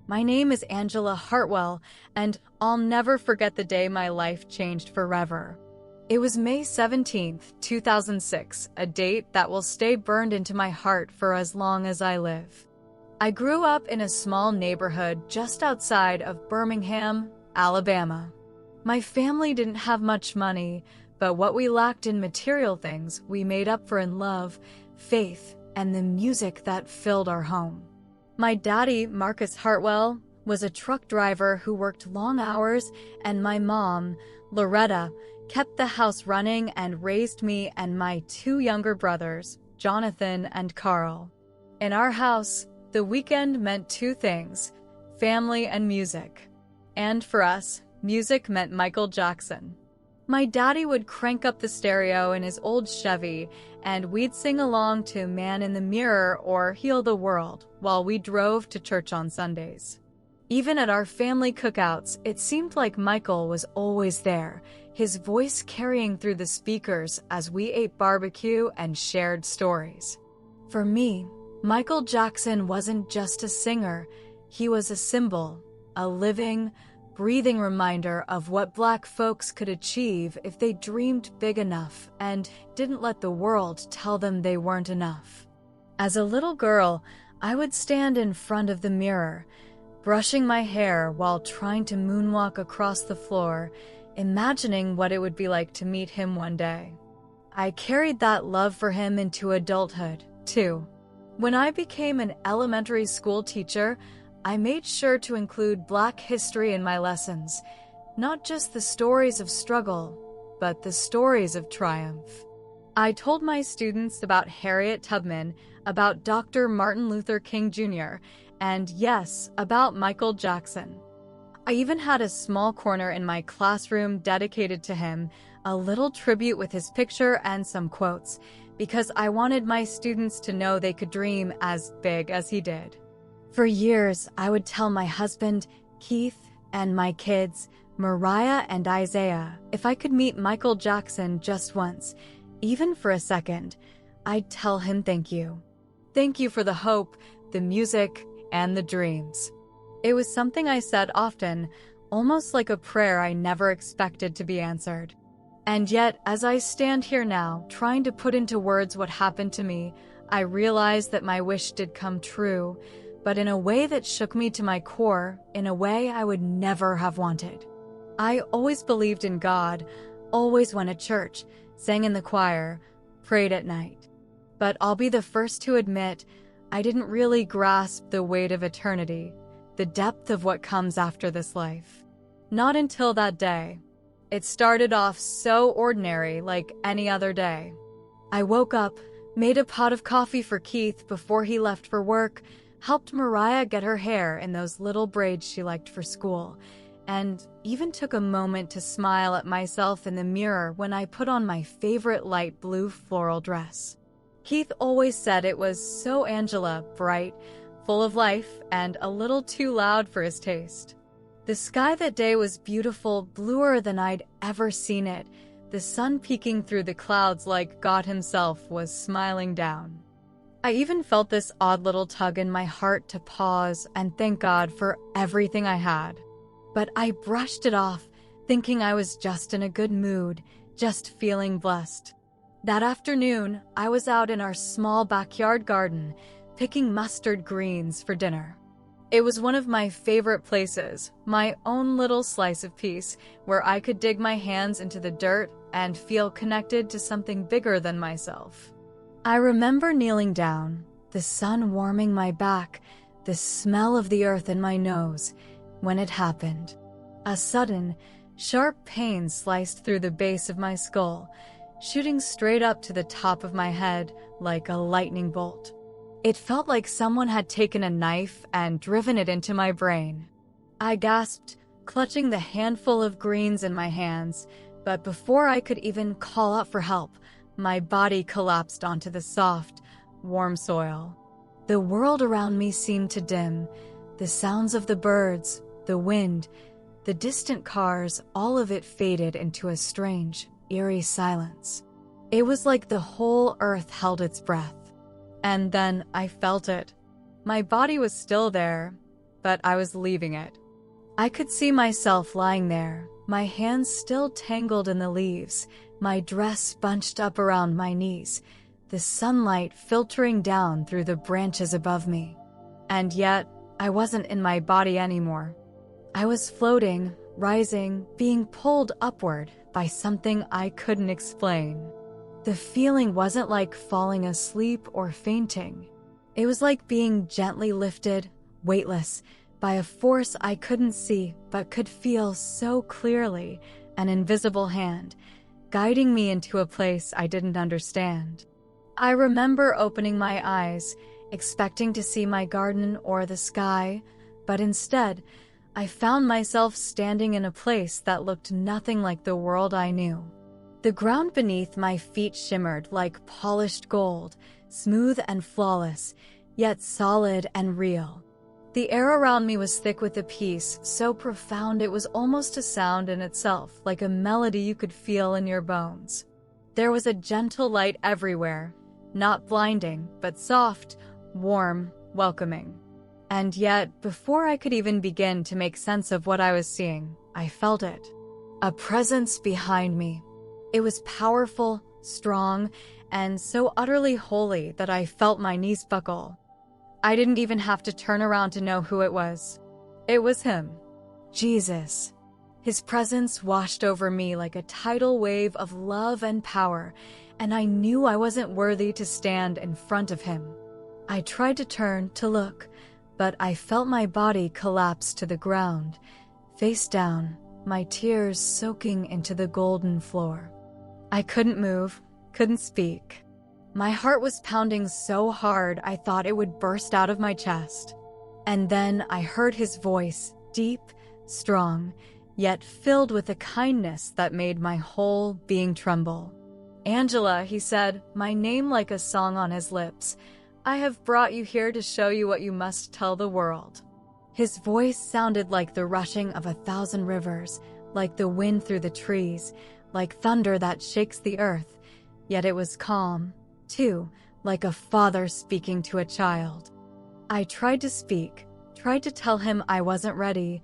My name is Angela Hartwell, and I'll never forget the day my life changed forever. It was May 17th, 2006, a date that will stay burned into my heart for as long as I live. I grew up in a small neighborhood just outside of Birmingham, Alabama. My family didn't have much money, but what we lacked in material things, we made up for in love, faith, and the music that filled our home. My daddy, Marcus Hartwell, was a truck driver who worked long hours, and my mom, Loretta, kept the house running and raised me and my two younger brothers, Jonathan and Carl. In our house, the weekend meant two things: family and music. And for us, music meant Michael Jackson. My daddy would crank up the stereo in his old Chevy, and we'd sing along to Man in the Mirror or Heal the World while we drove to church on Sundays. Even at our family cookouts, it seemed like Michael was always there, his voice carrying through the speakers as we ate barbecue and shared stories. For me, Michael Jackson wasn't just a singer, he was a symbol, a living, breathing reminder of what Black folks could achieve if they dreamed big enough and didn't let the world tell them they weren't enough. As a little girl, I would stand in front of the mirror, brushing my hair while trying to moonwalk across the floor, imagining what it would be like to meet him one day. I carried that love for him into adulthood, too. When I became an elementary school teacher, I made sure to include Black history in my lessons, not just the stories of struggle, but the stories of triumph. I told my students about Harriet Tubman, about Dr. Martin Luther King Jr., and yes, about Michael Jackson. I even had a small corner in my classroom dedicated to him, a little tribute with his picture and some quotes, because I wanted my students to know they could dream as big as he did. For years, I would tell my husband, Keith, and my kids, Mariah and Isaiah, if I could meet Michael Jackson just once, even for a second, I'd tell him thank you. Thank you for the hope, the music, and the dreams. It was something I said often, almost like a prayer I never expected to be answered. And yet, as I stand here now, trying to put into words what happened to me, I realize that my wish did come true, but in a way that shook me to my core, in a way I would never have wanted. I always believed in God, always went to church, sang in the choir, prayed at night. But I'll be the first to admit, I didn't really grasp the weight of eternity, the depth of what comes after this life. Not until that day. It started off so ordinary, like any other day. I woke up, made a pot of coffee for Keith before he left for work, helped Mariah get her hair in those little braids she liked for school, and even took a moment to smile at myself in the mirror when I put on my favorite light blue floral dress. Keith always said it was so Angela, bright, full of life, and a little too loud for his taste. The sky that day was beautiful, bluer than I'd ever seen it, the sun peeking through the clouds like God himself was smiling down. I even felt this odd little tug in my heart to pause and thank God for everything I had. But I brushed it off, thinking I was just in a good mood, just feeling blessed. That afternoon, I was out in our small backyard garden, picking mustard greens for dinner. It was one of my favorite places, my own little slice of peace, where I could dig my hands into the dirt and feel connected to something bigger than myself. I remember kneeling down, the sun warming my back, the smell of the earth in my nose, when it happened. A sudden, sharp pain sliced through the base of my skull, shooting straight up to the top of my head like a lightning bolt. It felt like someone had taken a knife and driven it into my brain. I gasped, clutching the handful of greens in my hands, but before I could even call out for help, my body collapsed onto the soft, warm soil. The world around me seemed to dim. The sounds of the birds, the wind, the distant cars, all of it faded into a strange, eerie silence. It was like the whole earth held its breath. And then I felt it. My body was still there, but I was leaving it. I could see myself lying there, my hands still tangled in the leaves, my dress bunched up around my knees, the sunlight filtering down through the branches above me. And yet, I wasn't in my body anymore. I was floating, rising, being pulled upward by something I couldn't explain. The feeling wasn't like falling asleep or fainting. It was like being gently lifted, weightless, by a force I couldn't see but could feel so clearly, an invisible hand, guiding me into a place I didn't understand. I remember opening my eyes, expecting to see my garden or the sky, but instead, I found myself standing in a place that looked nothing like the world I knew. The ground beneath my feet shimmered like polished gold, smooth and flawless, yet solid and real. The air around me was thick with a peace so profound it was almost a sound in itself, like a melody you could feel in your bones. There was a gentle light everywhere, not blinding, but soft, warm, welcoming. And yet, before I could even begin to make sense of what I was seeing, I felt it. A presence behind me. It was powerful, strong, and so utterly holy that I felt my knees buckle. I didn't even have to turn around to know who it was. It was him. Jesus. His presence washed over me like a tidal wave of love and power, and I knew I wasn't worthy to stand in front of him. I tried to turn to look, but I felt my body collapse to the ground, face down, my tears soaking into the golden floor. I couldn't move, couldn't speak. My heart was pounding so hard I thought it would burst out of my chest. And then I heard his voice, deep, strong, yet filled with a kindness that made my whole being tremble. "Angela," he said, my name like a song on his lips, "I have brought you here to show you what you must tell the world." His voice sounded like the rushing of 1,000 rivers, like the wind through the trees, like thunder that shakes the earth, yet it was calm, too, like a father speaking to a child. I tried to speak, tried to tell him I wasn't ready,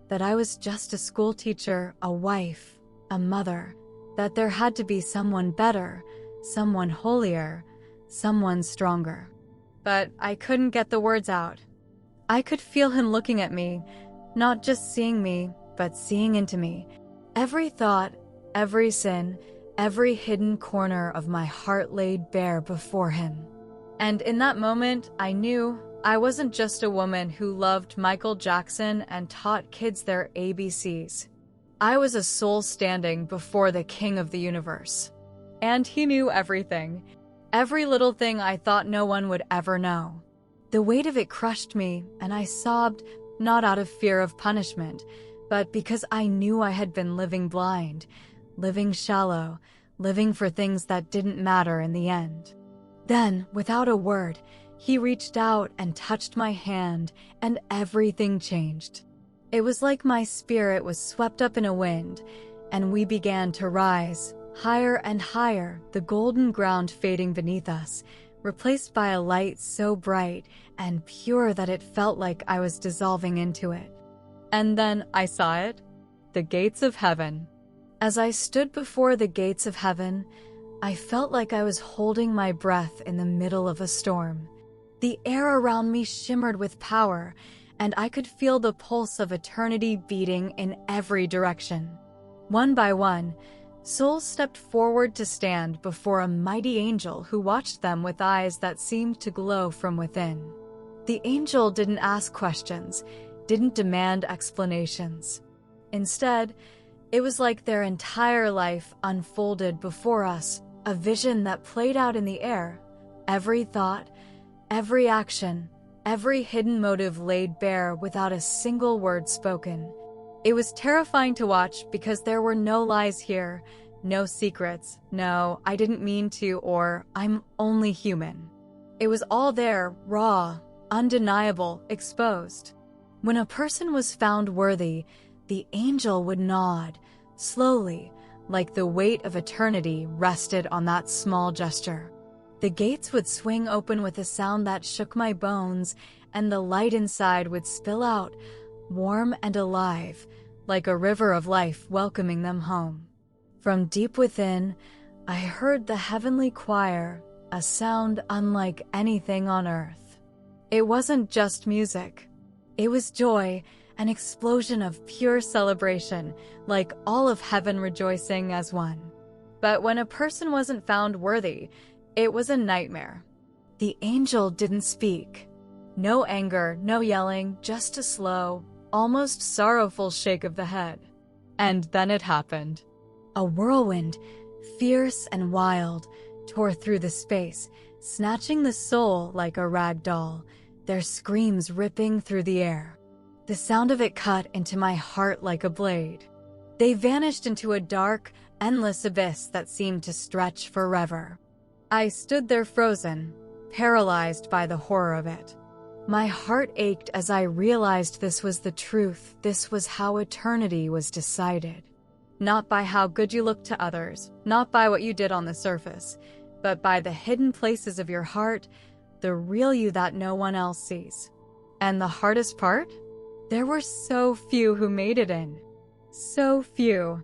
that I was just a school teacher, a wife, a mother, that there had to be someone better, someone holier, someone stronger. But I couldn't get the words out. I could feel him looking at me, not just seeing me, but seeing into me. Every thought, every sin, every hidden corner of my heart laid bare before him. And in that moment, I knew I wasn't just a woman who loved Michael Jackson and taught kids their ABCs. I was a soul standing before the King of the universe. And he knew everything. Every little thing I thought no one would ever know. The weight of it crushed me, and I sobbed, not out of fear of punishment, but because I knew I had been living blind, living shallow, living for things that didn't matter in the end. Then, without a word, he reached out and touched my hand, and everything changed. It was like my spirit was swept up in a wind, and we began to rise, higher and higher, the golden ground fading beneath us, replaced by a light so bright and pure that it felt like I was dissolving into it. And then I saw it, the gates of heaven. As I stood before the gates of heaven, I felt like I was holding my breath in the middle of a storm. The air around me shimmered with power, and I could feel the pulse of eternity beating in every direction. One by one, souls stepped forward to stand before a mighty angel who watched them with eyes that seemed to glow from within. The angel didn't ask questions, didn't demand explanations. Instead, it was like their entire life unfolded before us, a vision that played out in the air, every thought, every action, every hidden motive laid bare without a single word spoken. It was terrifying to watch because there were no lies here, no secrets, no, I didn't mean to, or I'm only human. It was all there, raw, undeniable, exposed. When a person was found worthy, the angel would nod, slowly, like the weight of eternity rested on that small gesture. The gates would swing open with a sound that shook my bones, and the light inside would spill out, warm and alive, like a river of life welcoming them home. From deep within, I heard the heavenly choir, a sound unlike anything on earth. It wasn't just music. It was joy, an explosion of pure celebration, like all of heaven rejoicing as one. But when a person wasn't found worthy, it was a nightmare. The angel didn't speak. No anger, no yelling, just a slow, almost sorrowful shake of the head. And then it happened. A whirlwind, fierce and wild, tore through the space, snatching the soul like a rag doll, their screams ripping through the air. The sound of it cut into my heart like a blade. They vanished into a dark, endless abyss that seemed to stretch forever. I stood there frozen, paralyzed by the horror of it. My heart ached as I realized this was the truth. This was how eternity was decided. Not by how good you looked to others, not by what you did on the surface, but by the hidden places of your heart, the real you that no one else sees. And the hardest part? There were so few who made it in. So few.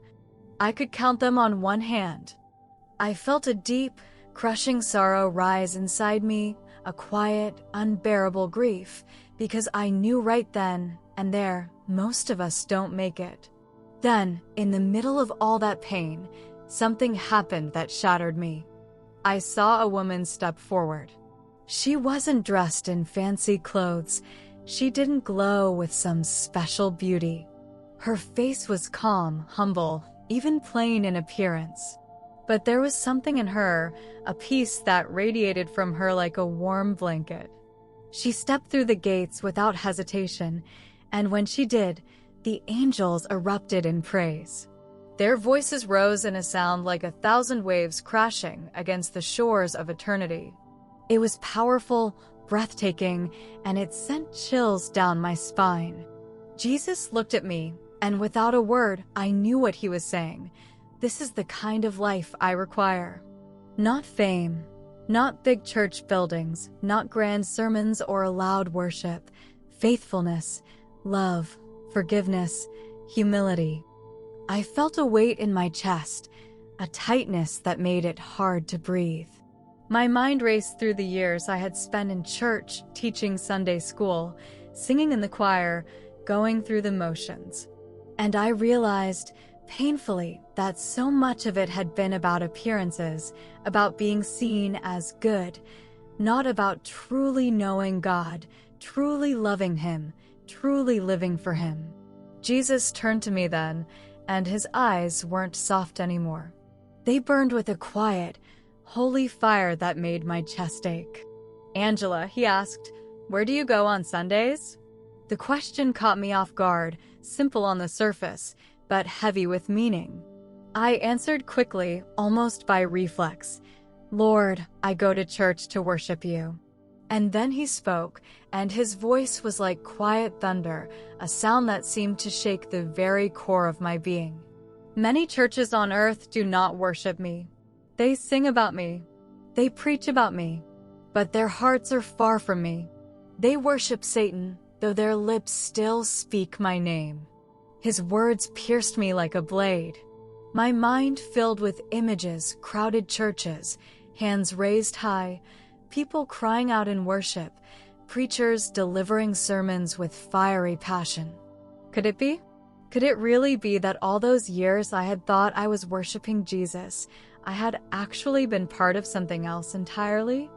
I could count them on one hand. I felt a deep, crushing sorrow rise inside me, a quiet, unbearable grief, because I knew right then and there most of us don't make it. Then, in the middle of all that pain, something happened that shattered me. I saw a woman step forward. She wasn't dressed in fancy clothes. She didn't glow with some special beauty. Her face was calm, humble, even plain in appearance. But there was something in her, a peace that radiated from her like a warm blanket. She stepped through the gates without hesitation, and when she did, the angels erupted in praise. Their voices rose in a sound like 1,000 waves crashing against the shores of eternity. It was powerful, breathtaking, and it sent chills down my spine. Jesus looked at me, and without a word, I knew what he was saying. This is the kind of life I require. Not fame, not big church buildings, not grand sermons or loud worship. Faithfulness, love, forgiveness, humility. I felt a weight in my chest, a tightness that made it hard to breathe. My mind raced through the years I had spent in church, teaching Sunday school, singing in the choir, going through the motions. And I realized, painfully, that so much of it had been about appearances, about being seen as good, not about truly knowing God, truly loving Him, truly living for Him. Jesus turned to me then, and his eyes weren't soft anymore. They burned with a quiet, holy fire that made my chest ache. "Angela," he asked, "where do you go on Sundays?" The question caught me off guard, simple on the surface, but heavy with meaning. I answered quickly, almost by reflex, "Lord, I go to church to worship you." And then he spoke, and his voice was like quiet thunder, a sound that seemed to shake the very core of my being. "Many churches on earth do not worship me. They sing about me. They preach about me. But their hearts are far from me. They worship Satan, though their lips still speak my name." His words pierced me like a blade. My mind filled with images, crowded churches, hands raised high, people crying out in worship, preachers delivering sermons with fiery passion. Could it be? Could it really be that all those years I had thought I was worshiping Jesus, I had actually been part of something else entirely?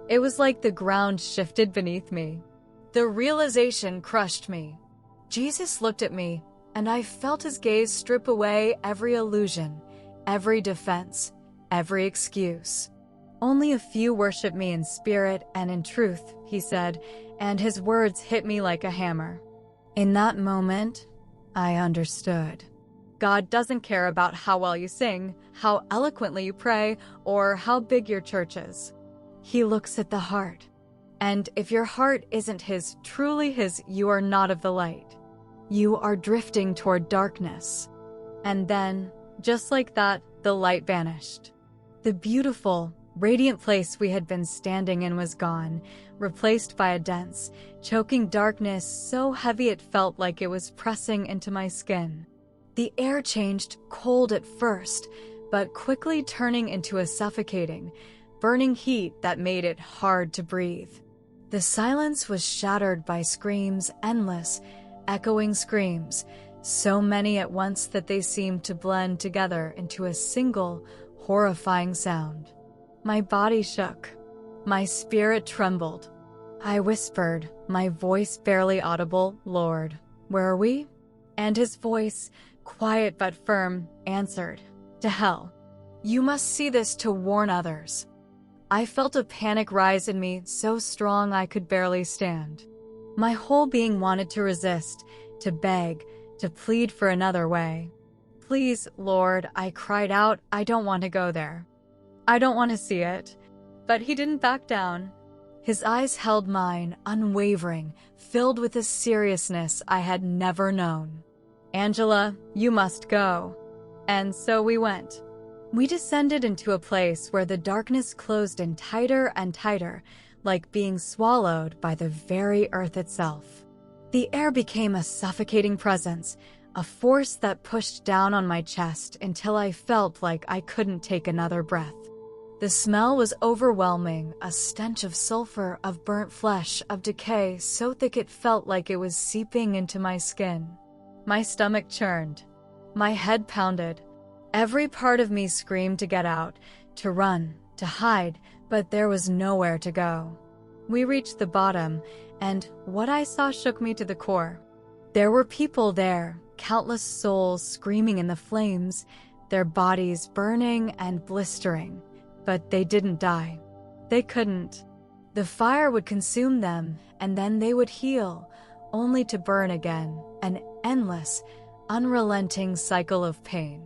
It was like the ground shifted beneath me. The realization crushed me. Jesus looked at me, and I felt his gaze strip away every illusion, every defense, every excuse. "Only a few worship me in spirit and in truth," he said, and his words hit me like a hammer. In that moment, I understood. God doesn't care about how well you sing, how eloquently you pray, or how big your church is. He looks at the heart. And if your heart isn't his, truly his, you are not of the light. You are drifting toward darkness. And then, just like that, the light vanished. The beautiful, radiant place we had been standing in was gone, replaced by a dense, choking darkness so heavy it felt like it was pressing into my skin. The air changed cold at first, but quickly turning into a suffocating, burning heat that made it hard to breathe. The silence was shattered by screams, endless, echoing screams, so many at once that they seemed to blend together into a single, horrifying sound. My body shook. My spirit trembled. I whispered, my voice barely audible, "Lord, where are we?" And his voice, quiet but firm, answered, "To hell. You must see this to warn others." I felt a panic rise in me so strong I could barely stand. My whole being wanted to resist, to beg, to plead for another way. "Please, Lord," I cried out, "I don't want to go there. I don't want to see it." But he didn't back down. His eyes held mine, unwavering, filled with a seriousness I had never known. "Angela, you must go." And so we went. We descended into a place where the darkness closed in tighter and tighter, like being swallowed by the very earth itself. The air became a suffocating presence, a force that pushed down on my chest until I felt like I couldn't take another breath. The smell was overwhelming, a stench of sulfur, of burnt flesh, of decay, so thick it felt like it was seeping into my skin. My stomach churned. My head pounded. Every part of me screamed to get out, to run, to hide, but there was nowhere to go. We reached the bottom, and what I saw shook me to the core. There were people there, countless souls screaming in the flames, their bodies burning and blistering. But they didn't die. They couldn't. The fire would consume them, and then they would heal, only to burn again, an endless, unrelenting cycle of pain.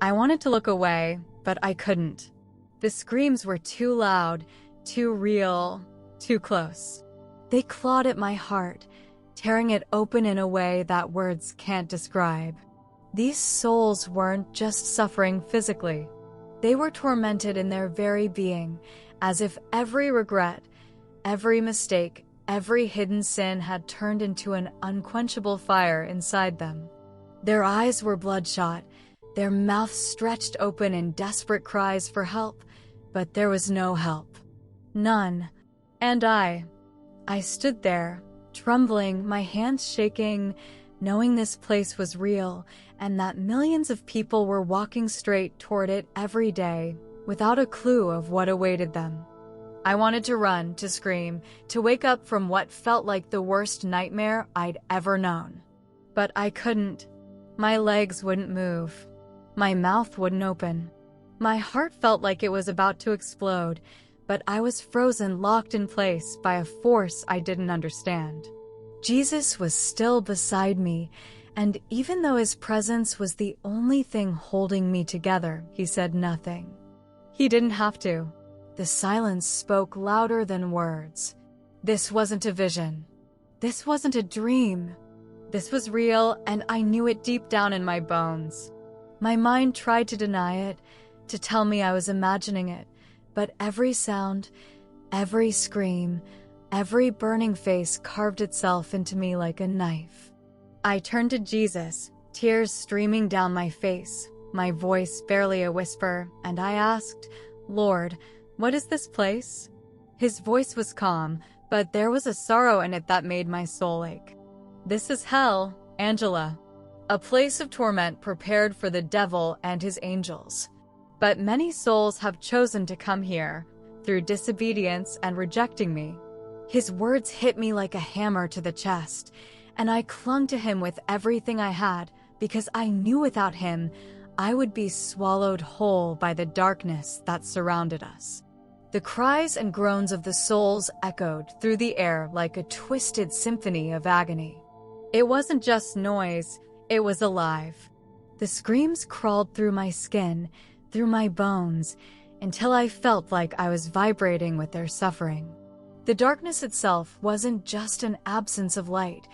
I wanted to look away, but I couldn't. The screams were too loud, too real, too close. They clawed at my heart, tearing it open in a way that words can't describe. These souls weren't just suffering physically. They were tormented in their very being, as if every regret, every mistake, every hidden sin had turned into an unquenchable fire inside them. Their eyes were bloodshot, their mouths stretched open in desperate cries for help, but there was no help. None. And I stood there, trembling, my hands shaking, knowing this place was real, and that millions of people were walking straight toward it every day, without a clue of what awaited them. I wanted to run, to scream, to wake up from what felt like the worst nightmare I'd ever known. But I couldn't. My legs wouldn't move. My mouth wouldn't open. My heart felt like it was about to explode, but I was frozen, locked in place by a force I didn't understand. Jesus was still beside me, and even though his presence was the only thing holding me together, he said nothing. He didn't have to. The silence spoke louder than words. This wasn't a vision. This wasn't a dream. This was real, and I knew it deep down in my bones. My mind tried to deny it, to tell me I was imagining it, but every sound, every scream, every burning face carved itself into me like a knife. I turned to Jesus, tears streaming down my face, my voice barely a whisper, and I asked, "Lord, what is this place?" His voice was calm, but there was a sorrow in it that made my soul ache. "This is hell, Angela, a place of torment prepared for the devil and his angels. But many souls have chosen to come here, through disobedience and rejecting me." His words hit me like a hammer to the chest, and I clung to him with everything I had, because I knew without him, I would be swallowed whole by the darkness that surrounded us. The cries and groans of the souls echoed through the air like a twisted symphony of agony. It wasn't just noise, it was alive. The screams crawled through my skin, through my bones, until I felt like I was vibrating with their suffering. The darkness itself wasn't just an absence of light.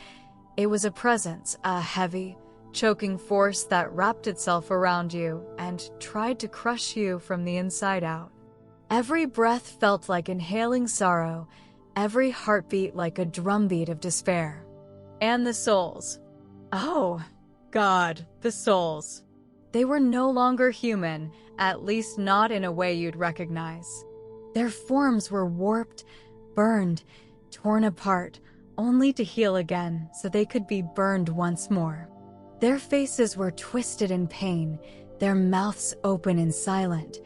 It was a presence, a heavy, choking force that wrapped itself around you and tried to crush you from the inside out. Every breath felt like inhaling sorrow, every heartbeat like a drumbeat of despair. And the souls. Oh, God, the souls. They were no longer human, at least not in a way you'd recognize. Their forms were warped, burned, torn apart, only to heal again so they could be burned once more. Their faces were twisted in pain, their mouths open and silent,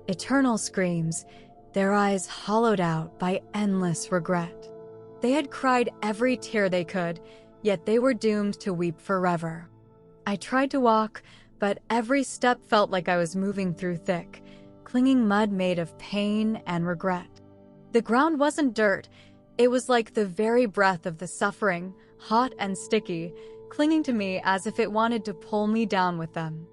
eternal screams, their eyes hollowed out by endless regret. They had cried every tear they could, yet they were doomed to weep forever. I tried to walk, but every step felt like I was moving through thick, clinging mud made of pain and regret. The ground wasn't dirt, it was like the very breath of the suffering, hot and sticky, clinging to me as if it wanted to pull me down with them.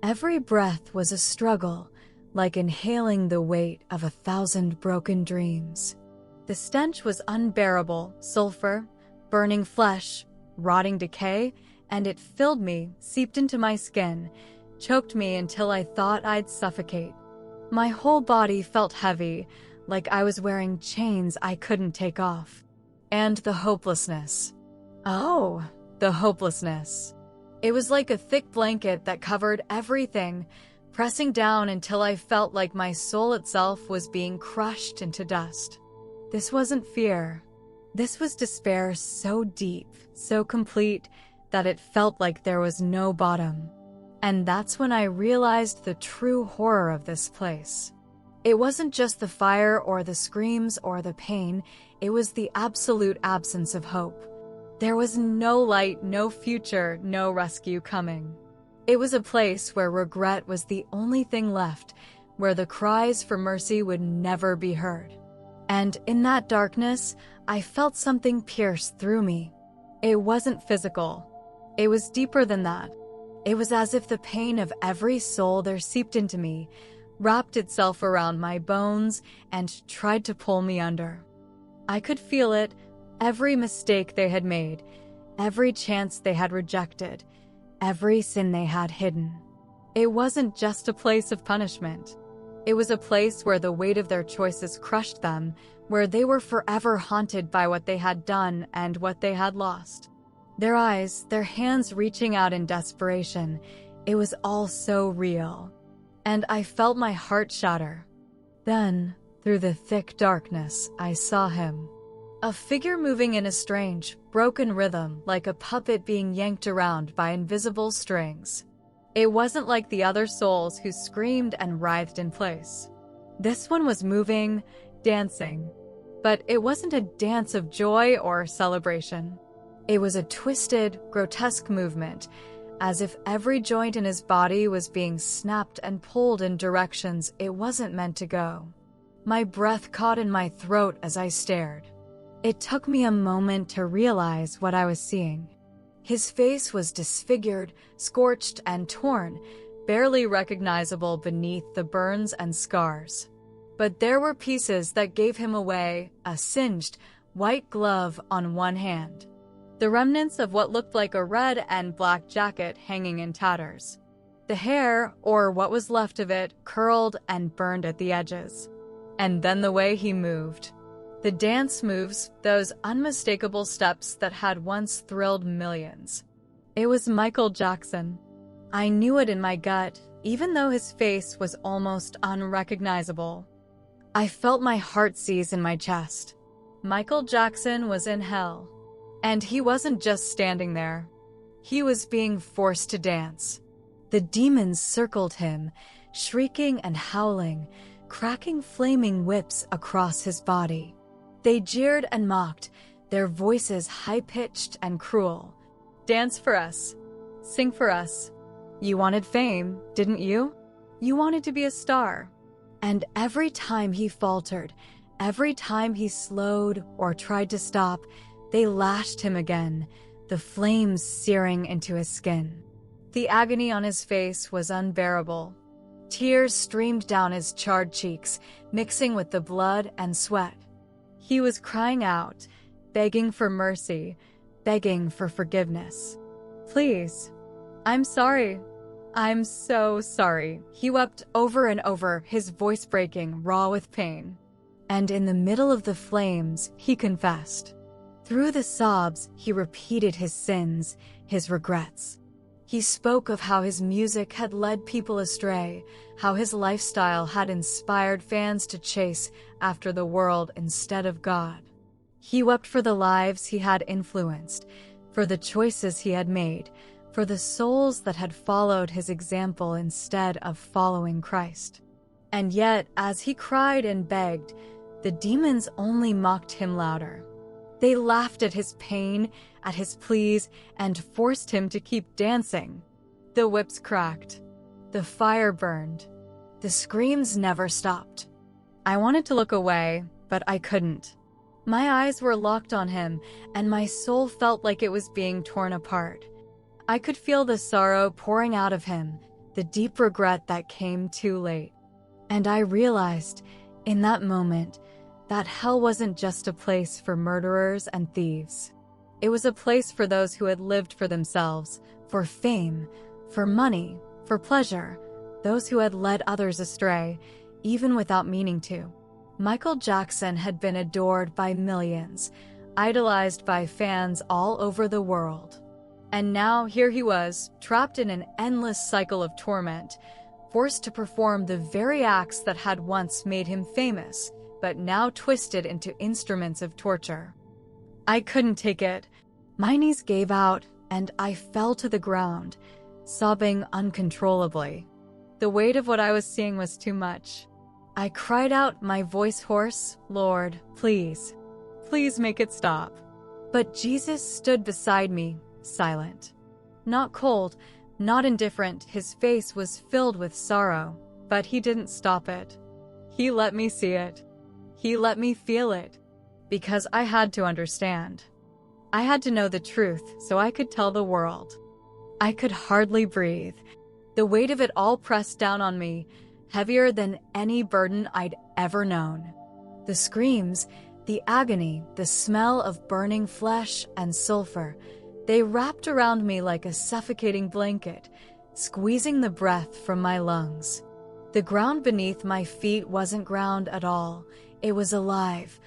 Every breath was a struggle, like inhaling the weight of 1,000 broken dreams. The stench was unbearable, sulfur, burning flesh, rotting decay, and it filled me, seeped into my skin, choked me until I thought I'd suffocate. My whole body felt heavy, like I was wearing chains I couldn't take off. And the hopelessness. Oh, the hopelessness. It was like a thick blanket that covered everything, pressing down until I felt like my soul itself was being crushed into dust. This wasn't fear. This was despair so deep, so complete, that it felt like there was no bottom. And that's when I realized the true horror of this place. It wasn't just the fire or the screams or the pain, it was the absolute absence of hope. There was no light, no future, no rescue coming. It was a place where regret was the only thing left, where the cries for mercy would never be heard. And in that darkness, I felt something pierce through me. It wasn't physical. It was deeper than that. It was as if the pain of every soul there seeped into me, wrapped itself around my bones, and tried to pull me under. I could feel it, every mistake they had made, every chance they had rejected, every sin they had hidden. It wasn't just a place of punishment. It was a place where the weight of their choices crushed them, where they were forever haunted by what they had done and what they had lost. Their eyes, their hands reaching out in desperation, it was all so real. And I felt my heart shatter. Then, through the thick darkness, I saw him. A figure moving in a strange, broken rhythm, like a puppet being yanked around by invisible strings. It wasn't like the other souls who screamed and writhed in place. This one was moving, dancing. But it wasn't a dance of joy or celebration. It was a twisted, grotesque movement, as if every joint in his body was being snapped and pulled in directions it wasn't meant to go. My breath caught in my throat as I stared. It took me a moment to realize what I was seeing. His face was disfigured, scorched, and torn, barely recognizable beneath the burns and scars. But there were pieces that gave him away, a singed, white glove on one hand. The remnants of what looked like a red and black jacket hanging in tatters. The hair, or what was left of it, curled and burned at the edges. And then the way he moved. The dance moves, those unmistakable steps that had once thrilled millions. It was Michael Jackson. I knew it in my gut, even though his face was almost unrecognizable. I felt my heart seize in my chest. Michael Jackson was in hell. And he wasn't just standing there. He was being forced to dance. The demons circled him, shrieking and howling, cracking flaming whips across his body. They jeered and mocked, their voices high-pitched and cruel. Dance for us. Sing for us. You wanted fame, didn't you? You wanted to be a star. And every time he faltered, every time he slowed or tried to stop, they lashed him again, the flames searing into his skin. The agony on his face was unbearable. Tears streamed down his charred cheeks, mixing with the blood and sweat. He was crying out, begging for mercy, begging for forgiveness. Please, I'm sorry. I'm so sorry. He wept over and over, his voice breaking, raw with pain. And in the middle of the flames, he confessed. Through the sobs, he repeated his sins, his regrets. He spoke of how his music had led people astray, how his lifestyle had inspired fans to chase after the world instead of God. He wept for the lives he had influenced, for the choices he had made, for the souls that had followed his example instead of following Christ. And yet, as he cried and begged, the demons only mocked him louder. They laughed at his pain, at his pleas, and forced him to keep dancing. The whips cracked. The fire burned. The screams never stopped. I wanted to look away, but I couldn't. My eyes were locked on him, and my soul felt like it was being torn apart. I could feel the sorrow pouring out of him, the deep regret that came too late. And I realized, in that moment, that hell wasn't just a place for murderers and thieves. It was a place for those who had lived for themselves, for fame, for money, for pleasure, those who had led others astray, even without meaning to. Michael Jackson had been adored by millions, idolized by fans all over the world. And now here he was, trapped in an endless cycle of torment, forced to perform the very acts that had once made him famous, but now twisted into instruments of torture. I couldn't take it. My knees gave out, and I fell to the ground, sobbing uncontrollably. The weight of what I was seeing was too much. I cried out, my voice hoarse, "Lord, please, please make it stop." But Jesus stood beside me, silent. Not cold, not indifferent, his face was filled with sorrow, but he didn't stop it. He let me see it. He let me feel it, because I had to understand. I had to know the truth so I could tell the world. I could hardly breathe. The weight of it all pressed down on me, heavier than any burden I'd ever known. The screams, the agony, the smell of burning flesh and sulfur, they wrapped around me like a suffocating blanket, squeezing the breath from my lungs. The ground beneath my feet wasn't ground at all. It was alive,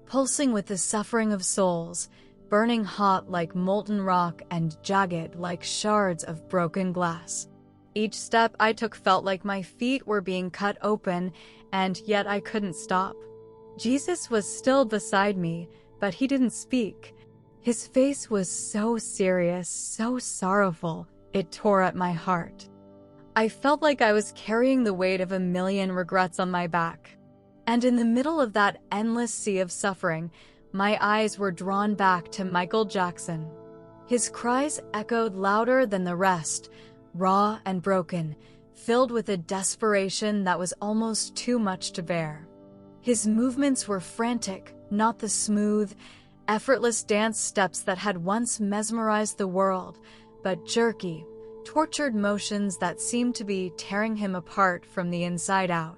pulsing with the suffering of souls, burning hot like molten rock and jagged like shards of broken glass. Each step I took felt like my feet were being cut open, and yet I couldn't stop. Jesus was still beside me, but he didn't speak. His face was so serious, so sorrowful, it tore at my heart. I felt like I was carrying the weight of a million regrets on my back. And in the middle of that endless sea of suffering, my eyes were drawn back to Michael Jackson. His cries echoed louder than the rest, raw and broken, filled with a desperation that was almost too much to bear. His movements were frantic, not the smooth, effortless dance steps that had once mesmerized the world, but jerky, tortured motions that seemed to be tearing him apart from the inside out.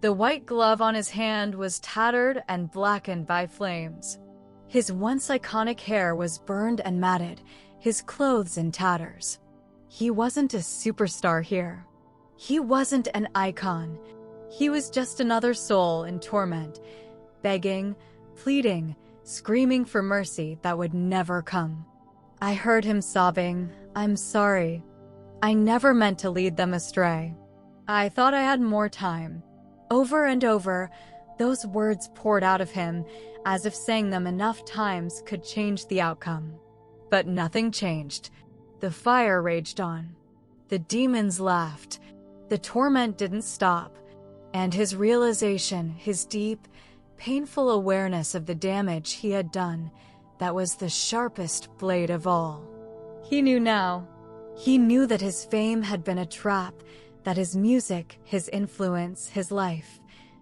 The white glove on his hand was tattered and blackened by flames. His once iconic hair was burned and matted, his clothes in tatters. He wasn't a superstar here. He wasn't an icon. He was just another soul in torment, begging, pleading, screaming for mercy that would never come. I heard him sobbing, "I'm sorry. I never meant to lead them astray. I thought I had more time." Over and over, those words poured out of him, as if saying them enough times could change the outcome. But nothing changed. The fire raged on. The demons laughed. The torment didn't stop. And his realization, his deep, painful awareness of the damage he had done, that was the sharpest blade of all. He knew now. He knew that his fame had been a trap, that his music, his influence, his life,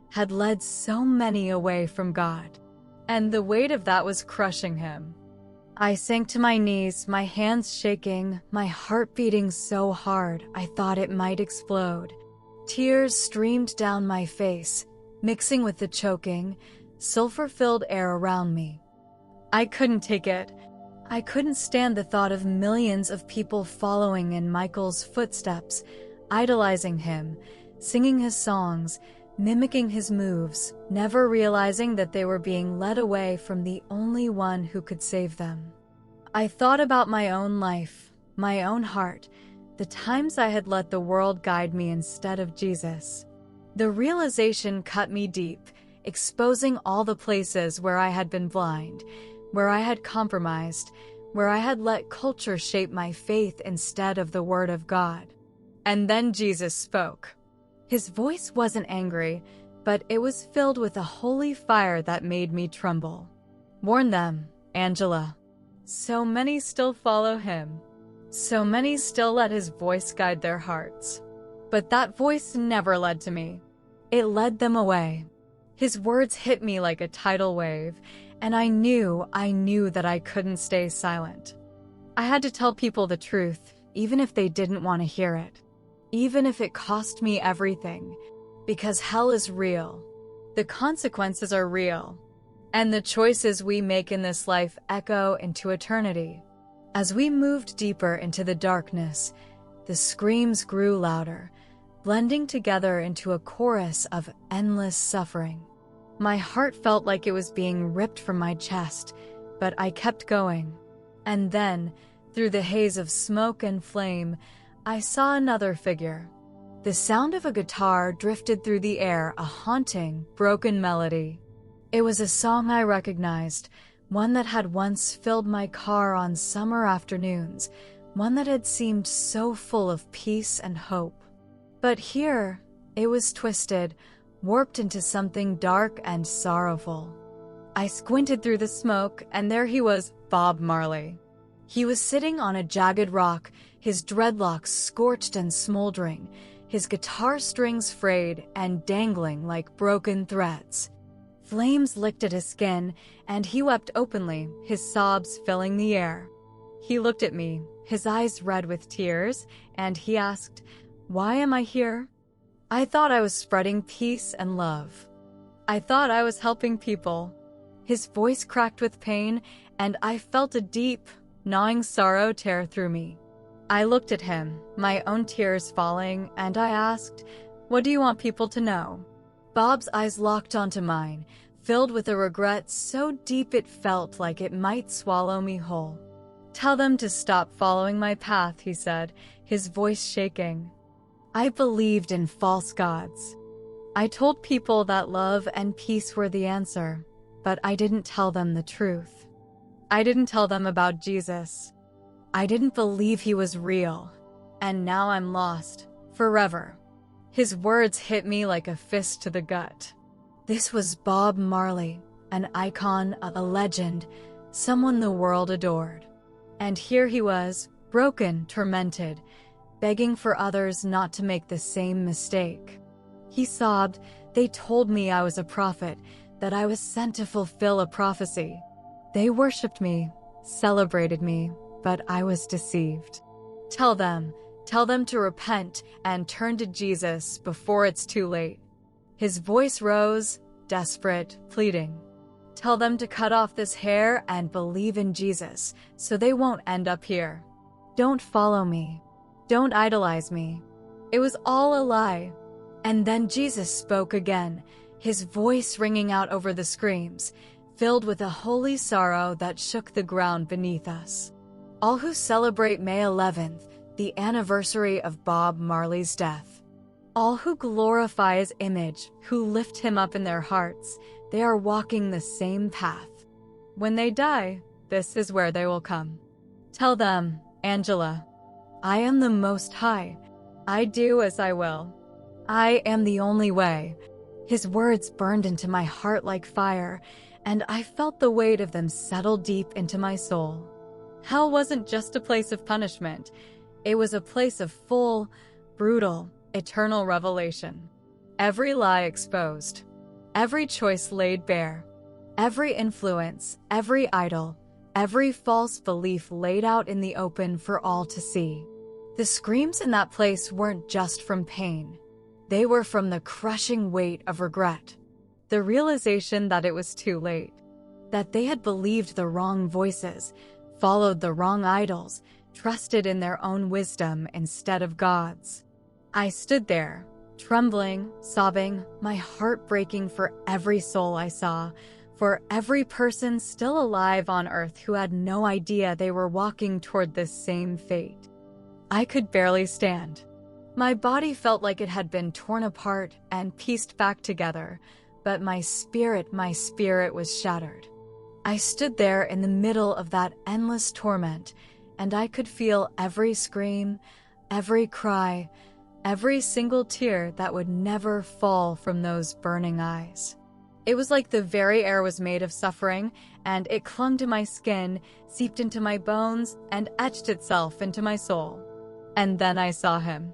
had led so many away from God. And the weight of that was crushing him. I sank to my knees, my hands shaking, my heart beating so hard I thought it might explode. Tears streamed down my face, mixing with the choking, sulfur-filled air around me. I couldn't take it. I couldn't stand the thought of millions of people following in Michael's footsteps, idolizing him, singing his songs, mimicking his moves, never realizing that they were being led away from the only one who could save them. I thought about my own life, my own heart, the times I had let the world guide me instead of Jesus. The realization cut me deep, exposing all the places where I had been blind, where I had compromised, where I had let culture shape my faith instead of the Word of God. And then Jesus spoke. His voice wasn't angry, but it was filled with a holy fire that made me tremble. Warn them, Angela. So many still follow him. So many still let his voice guide their hearts. But that voice never led to me. It led them away. His words hit me like a tidal wave, and I knew that I couldn't stay silent. I had to tell people the truth, even if they didn't want to hear it. Even if it cost me everything, because hell is real. The consequences are real, and the choices we make in this life echo into eternity. As we moved deeper into the darkness, the screams grew louder, blending together into a chorus of endless suffering. My heart felt like it was being ripped from my chest, but I kept going. And then, through the haze of smoke and flame, I saw another figure. The sound of a guitar drifted through the air, a haunting, broken melody. It was a song I recognized, one that had once filled my car on summer afternoons, one that had seemed so full of peace and hope. But here, it was twisted, warped into something dark and sorrowful. I squinted through the smoke, and there he was, Bob Marley. He was sitting on a jagged rock, his dreadlocks scorched and smoldering, his guitar strings frayed and dangling like broken threads. Flames licked at his skin, and he wept openly, his sobs filling the air. He looked at me, his eyes red with tears, and he asked, "Why am I here?" I thought I was spreading peace and love. I thought I was helping people. His voice cracked with pain, and I felt a deep, gnawing sorrow tear through me. I looked at him, my own tears falling, and I asked, "What do you want people to know?" Bob's eyes locked onto mine, filled with a regret so deep it felt like it might swallow me whole. "Tell them to stop following my path," he said, his voice shaking. I believed in false gods. I told people that love and peace were the answer, but I didn't tell them the truth. I didn't tell them about Jesus. I didn't believe he was real, and now I'm lost, forever. His words hit me like a fist to the gut. This was Bob Marley, an icon, a legend, someone the world adored. And here he was, broken, tormented, begging for others not to make the same mistake. He sobbed, "They told me I was a prophet, that I was sent to fulfill a prophecy. They worshipped me, celebrated me, but I was deceived. Tell them to repent and turn to Jesus before it's too late." His voice rose, desperate, pleading. "Tell them to cut off this hair and believe in Jesus, so they won't end up here. Don't follow me. Don't idolize me. It was all a lie." And then Jesus spoke again, his voice ringing out over the screams, filled with a holy sorrow that shook the ground beneath us. "All who celebrate May 11th, the anniversary of Bob Marley's death. All who glorify his image, who lift him up in their hearts, they are walking the same path. When they die, this is where they will come. Tell them, Angela, I am the Most High. I do as I will. I am the only way." His words burned into my heart like fire, and I felt the weight of them settle deep into my soul. Hell wasn't just a place of punishment. It was a place of full, brutal, eternal revelation. Every lie exposed. Every choice laid bare. Every influence, every idol, every false belief laid out in the open for all to see. The screams in that place weren't just from pain. They were from the crushing weight of regret. The realization that it was too late. That they had believed the wrong voices, followed the wrong idols, trusted in their own wisdom instead of God's. I stood there, trembling, sobbing, my heart breaking for every soul I saw, for every person still alive on earth who had no idea they were walking toward this same fate. I could barely stand. My body felt like it had been torn apart and pieced back together, but my spirit was shattered. I stood there in the middle of that endless torment, and I could feel every scream, every cry, every single tear that would never fall from those burning eyes. It was like the very air was made of suffering, and it clung to my skin, seeped into my bones, and etched itself into my soul. And then I saw him.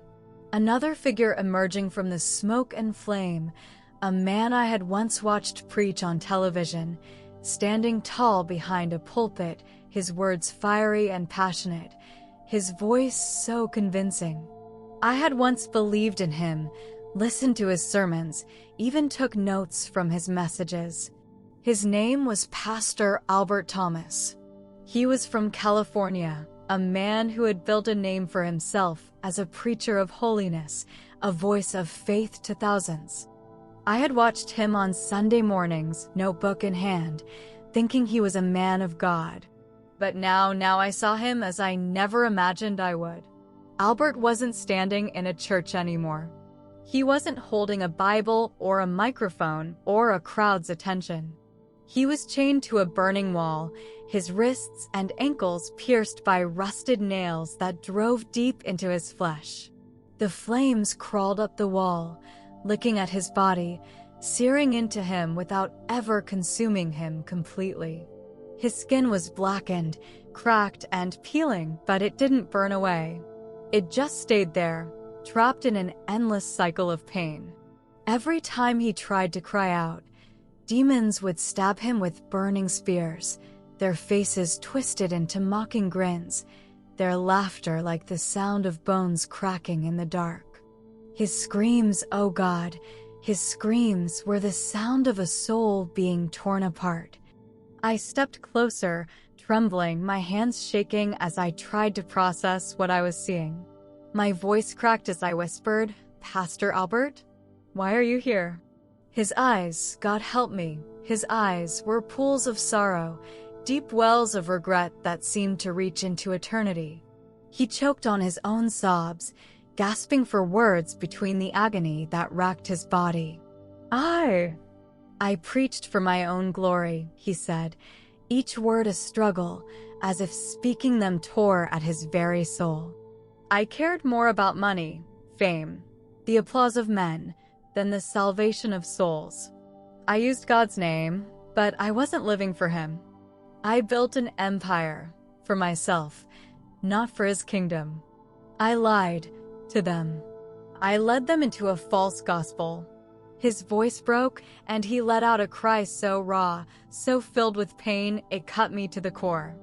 Another figure emerging from the smoke and flame, a man I had once watched preach on television, standing tall behind a pulpit, his words fiery and passionate, his voice so convincing. I had once believed in him, listened to his sermons, even took notes from his messages. His name was Pastor Albert Thomas. He was from California, a man who had built a name for himself as a preacher of holiness, a voice of faith to thousands. I had watched him on Sunday mornings, notebook in hand, thinking he was a man of God. But now I saw him as I never imagined I would. Albert wasn't standing in a church anymore. He wasn't holding a Bible or a microphone or a crowd's attention. He was chained to a burning wall, his wrists and ankles pierced by rusted nails that drove deep into his flesh. The flames crawled up the wall, licking at his body, searing into him without ever consuming him completely. His skin was blackened, cracked, and peeling, but it didn't burn away. It just stayed there, trapped in an endless cycle of pain. Every time he tried to cry out, demons would stab him with burning spears, their faces twisted into mocking grins, their laughter like the sound of bones cracking in the dark. His screams, oh God, his screams were the sound of a soul being torn apart. I stepped closer, trembling, my hands shaking as I tried to process what I was seeing. My voice cracked as I whispered, "Pastor Albert, why are you here?" His eyes, God help me, his eyes were pools of sorrow, deep wells of regret that seemed to reach into eternity. He choked on his own sobs, gasping for words between the agony that racked his body. I preached for my own glory, he said, each word a struggle, as if speaking them tore at his very soul. I cared more about money, fame, the applause of men, than the salvation of souls. I used God's name, but I wasn't living for him. I built an empire for myself, not for his kingdom. I lied to them. I led them into a false gospel. His voice broke, and he let out a cry so raw, so filled with pain, it cut me to the core.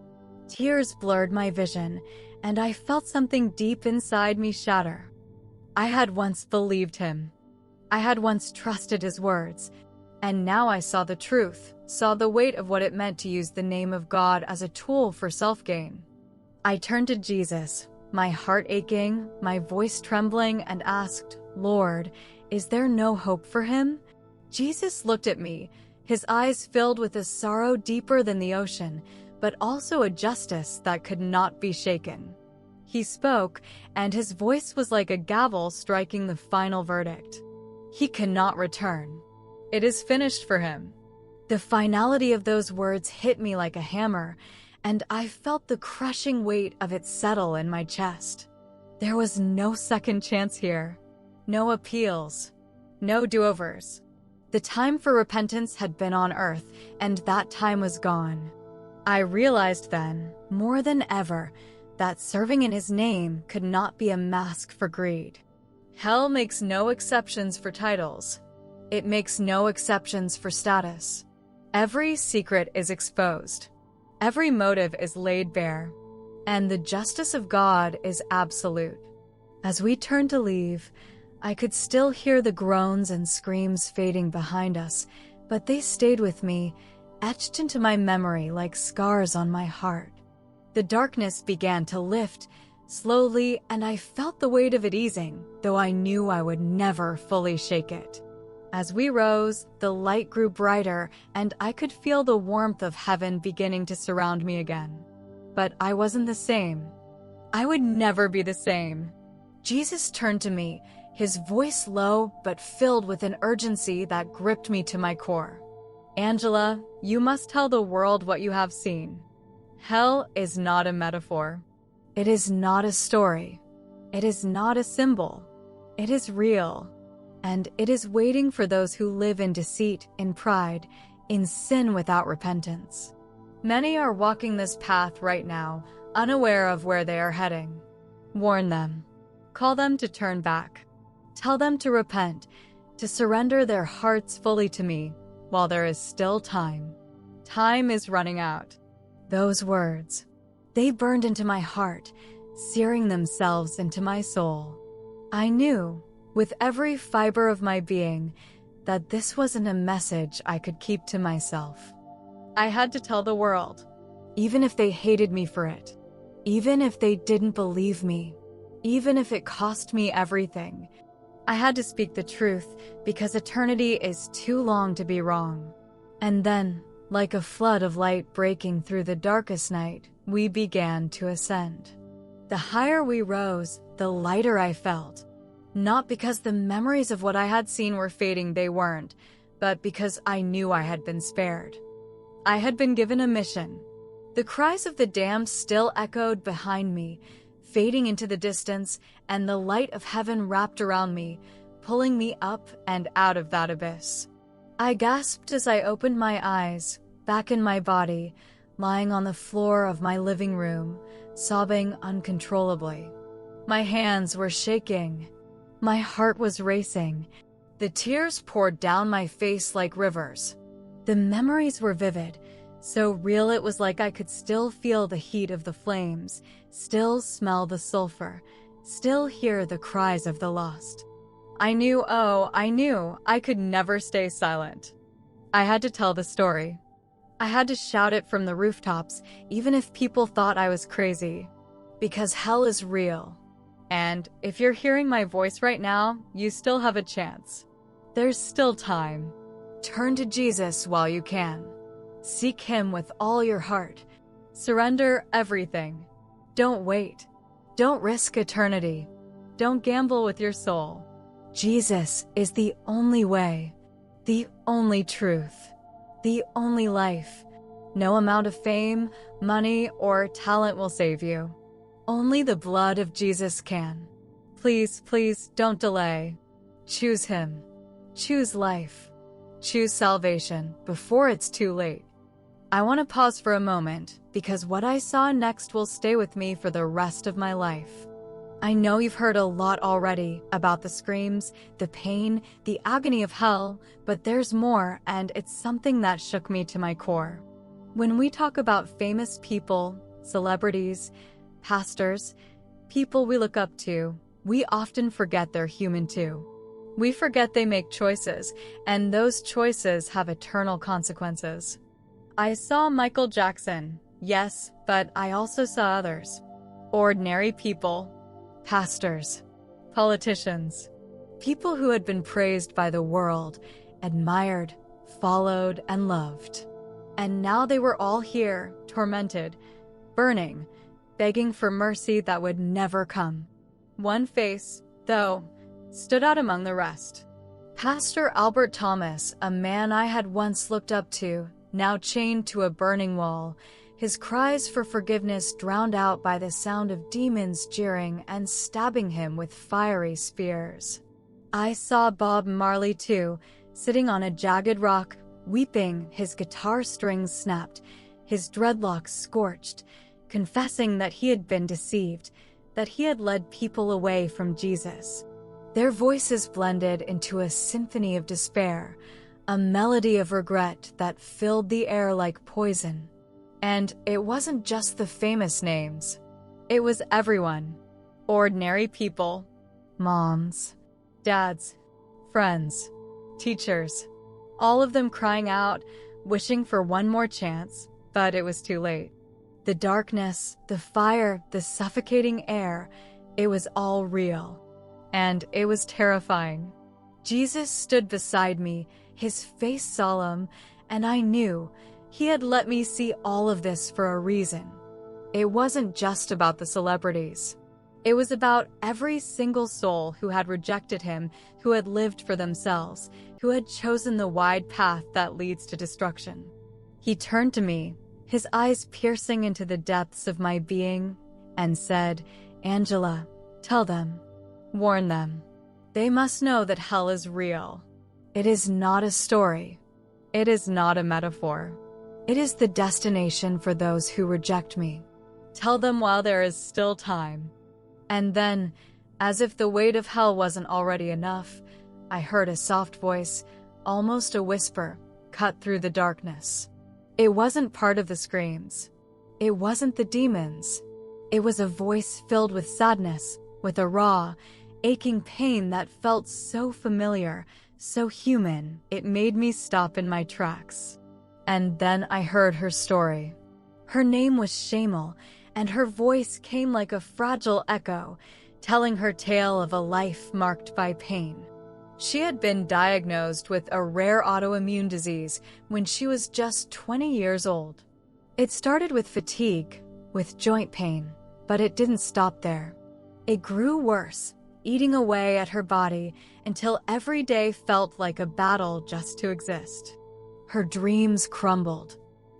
Tears blurred my vision, and I felt something deep inside me shatter. I had once believed him. I had once trusted his words, and now I saw the truth, saw the weight of what it meant to use the name of God as a tool for self-gain. I turned to Jesus, my heart aching, my voice trembling, and asked, "Lord, is there no hope for him?" Jesus looked at me, his eyes filled with a sorrow deeper than the ocean, but also a justice that could not be shaken. He spoke, and his voice was like a gavel striking the final verdict. He cannot return. It is finished for him. The finality of those words hit me like a hammer, and I felt the crushing weight of it settle in my chest. There was no second chance here. No appeals. No do-overs. The time for repentance had been on earth, and that time was gone. I realized then, more than ever, that serving in his name could not be a mask for greed. Hell makes no exceptions for titles. It makes no exceptions for status. Every secret is exposed. Every motive is laid bare. And the justice of God is absolute. As we turned to leave, I could still hear the groans and screams fading behind us, but they stayed with me, etched into my memory like scars on my heart. The darkness began to lift, slowly, and I felt the weight of it easing, though I knew I would never fully shake it. As we rose, the light grew brighter, and I could feel the warmth of heaven beginning to surround me again. But I wasn't the same. I would never be the same. Jesus turned to me, his voice low but filled with an urgency that gripped me to my core. "Angela, you must tell the world what you have seen. Hell is not a metaphor. It is not a story. It is not a symbol. It is real. And it is waiting for those who live in deceit, in pride, in sin without repentance. Many are walking this path right now, unaware of where they are heading. Warn them. Call them to turn back. Tell them to repent, to surrender their hearts fully to me, while there is still time. Time is running out." Those words, they burned into my heart, searing themselves into my soul. I knew, with every fiber of my being, that this wasn't a message I could keep to myself. I had to tell the world, even if they hated me for it, even if they didn't believe me, even if it cost me everything. I had to speak the truth because eternity is too long to be wrong. And then, like a flood of light breaking through the darkest night, we began to ascend. The higher we rose, the lighter I felt. Not because the memories of what I had seen were fading, they weren't, but because I knew I had been spared. I had been given a mission. The cries of the damned still echoed behind me, fading into the distance, and the light of heaven wrapped around me, pulling me up and out of that abyss. I gasped as I opened my eyes, back in my body, lying on the floor of my living room, sobbing uncontrollably. My hands were shaking. My heart was racing. The tears poured down my face like rivers. The memories were vivid, so real it was like I could still feel the heat of the flames, still smell the sulfur, still hear the cries of the lost. I knew I could never stay silent. I had to tell the story. I had to shout it from the rooftops, even if people thought I was crazy. Because hell is real. And if you're hearing my voice right now, you still have a chance. There's still time. Turn to Jesus while you can. Seek him with all your heart. Surrender everything. Don't wait. Don't risk eternity. Don't gamble with your soul. Jesus is the only way, the only truth, the only life. No amount of fame, money, or talent will save you. Only the blood of Jesus can. Please, please don't delay. Choose him. Choose life. Choose salvation before it's too late. I want to pause for a moment because what I saw next will stay with me for the rest of my life. I know you've heard a lot already about the screams, the pain, the agony of hell, but there's more, and it's something that shook me to my core. When we talk about famous people, celebrities, pastors, people we look up to, we often forget they're human too. We forget they make choices, and those choices have eternal consequences. I saw Michael Jackson, yes, but I also saw others. Ordinary people, pastors, politicians, people who had been praised by the world, admired, followed, and loved. And now they were all here, tormented, burning, begging for mercy that would never come. One face, though, stood out among the rest. Pastor Albert Thomas, a man I had once looked up to, now chained to a burning wall, his cries for forgiveness drowned out by the sound of demons jeering and stabbing him with fiery spears. I saw Bob Marley too, sitting on a jagged rock, weeping, his guitar strings snapped, his dreadlocks scorched, confessing that he had been deceived, that he had led people away from Jesus. Their voices blended into a symphony of despair, a melody of regret that filled the air like poison. And it wasn't just the famous names. It was everyone. Ordinary people. Moms, dads, friends, teachers. All of them crying out, wishing for one more chance, but it was too late. The darkness, the fire, the suffocating air, it was all real. And it was terrifying. Jesus stood beside me, his face solemn, and I knew he had let me see all of this for a reason. It wasn't just about the celebrities. It was about every single soul who had rejected him, who had lived for themselves, who had chosen the wide path that leads to destruction. He turned to me, his eyes piercing into the depths of my being, and said, "Angela, tell them, warn them. They must know that hell is real. It is not a story. It is not a metaphor. It is the destination for those who reject me. Tell them while there is still time." And then, as if the weight of hell wasn't already enough, I heard a soft voice, almost a whisper, cut through the darkness. It wasn't part of the screams. It wasn't the demons. It was a voice filled with sadness, with a raw, aching pain that felt so familiar, so human, it made me stop in my tracks. And then I heard her story. Her name was Sheaml, and her voice came like a fragile echo, telling her tale of a life marked by pain. She had been diagnosed with a rare autoimmune disease when she was just 20 years old. It started with fatigue, with joint pain, but it didn't stop there. It grew worse, eating away at her body until every day felt like a battle just to exist. Her dreams crumbled.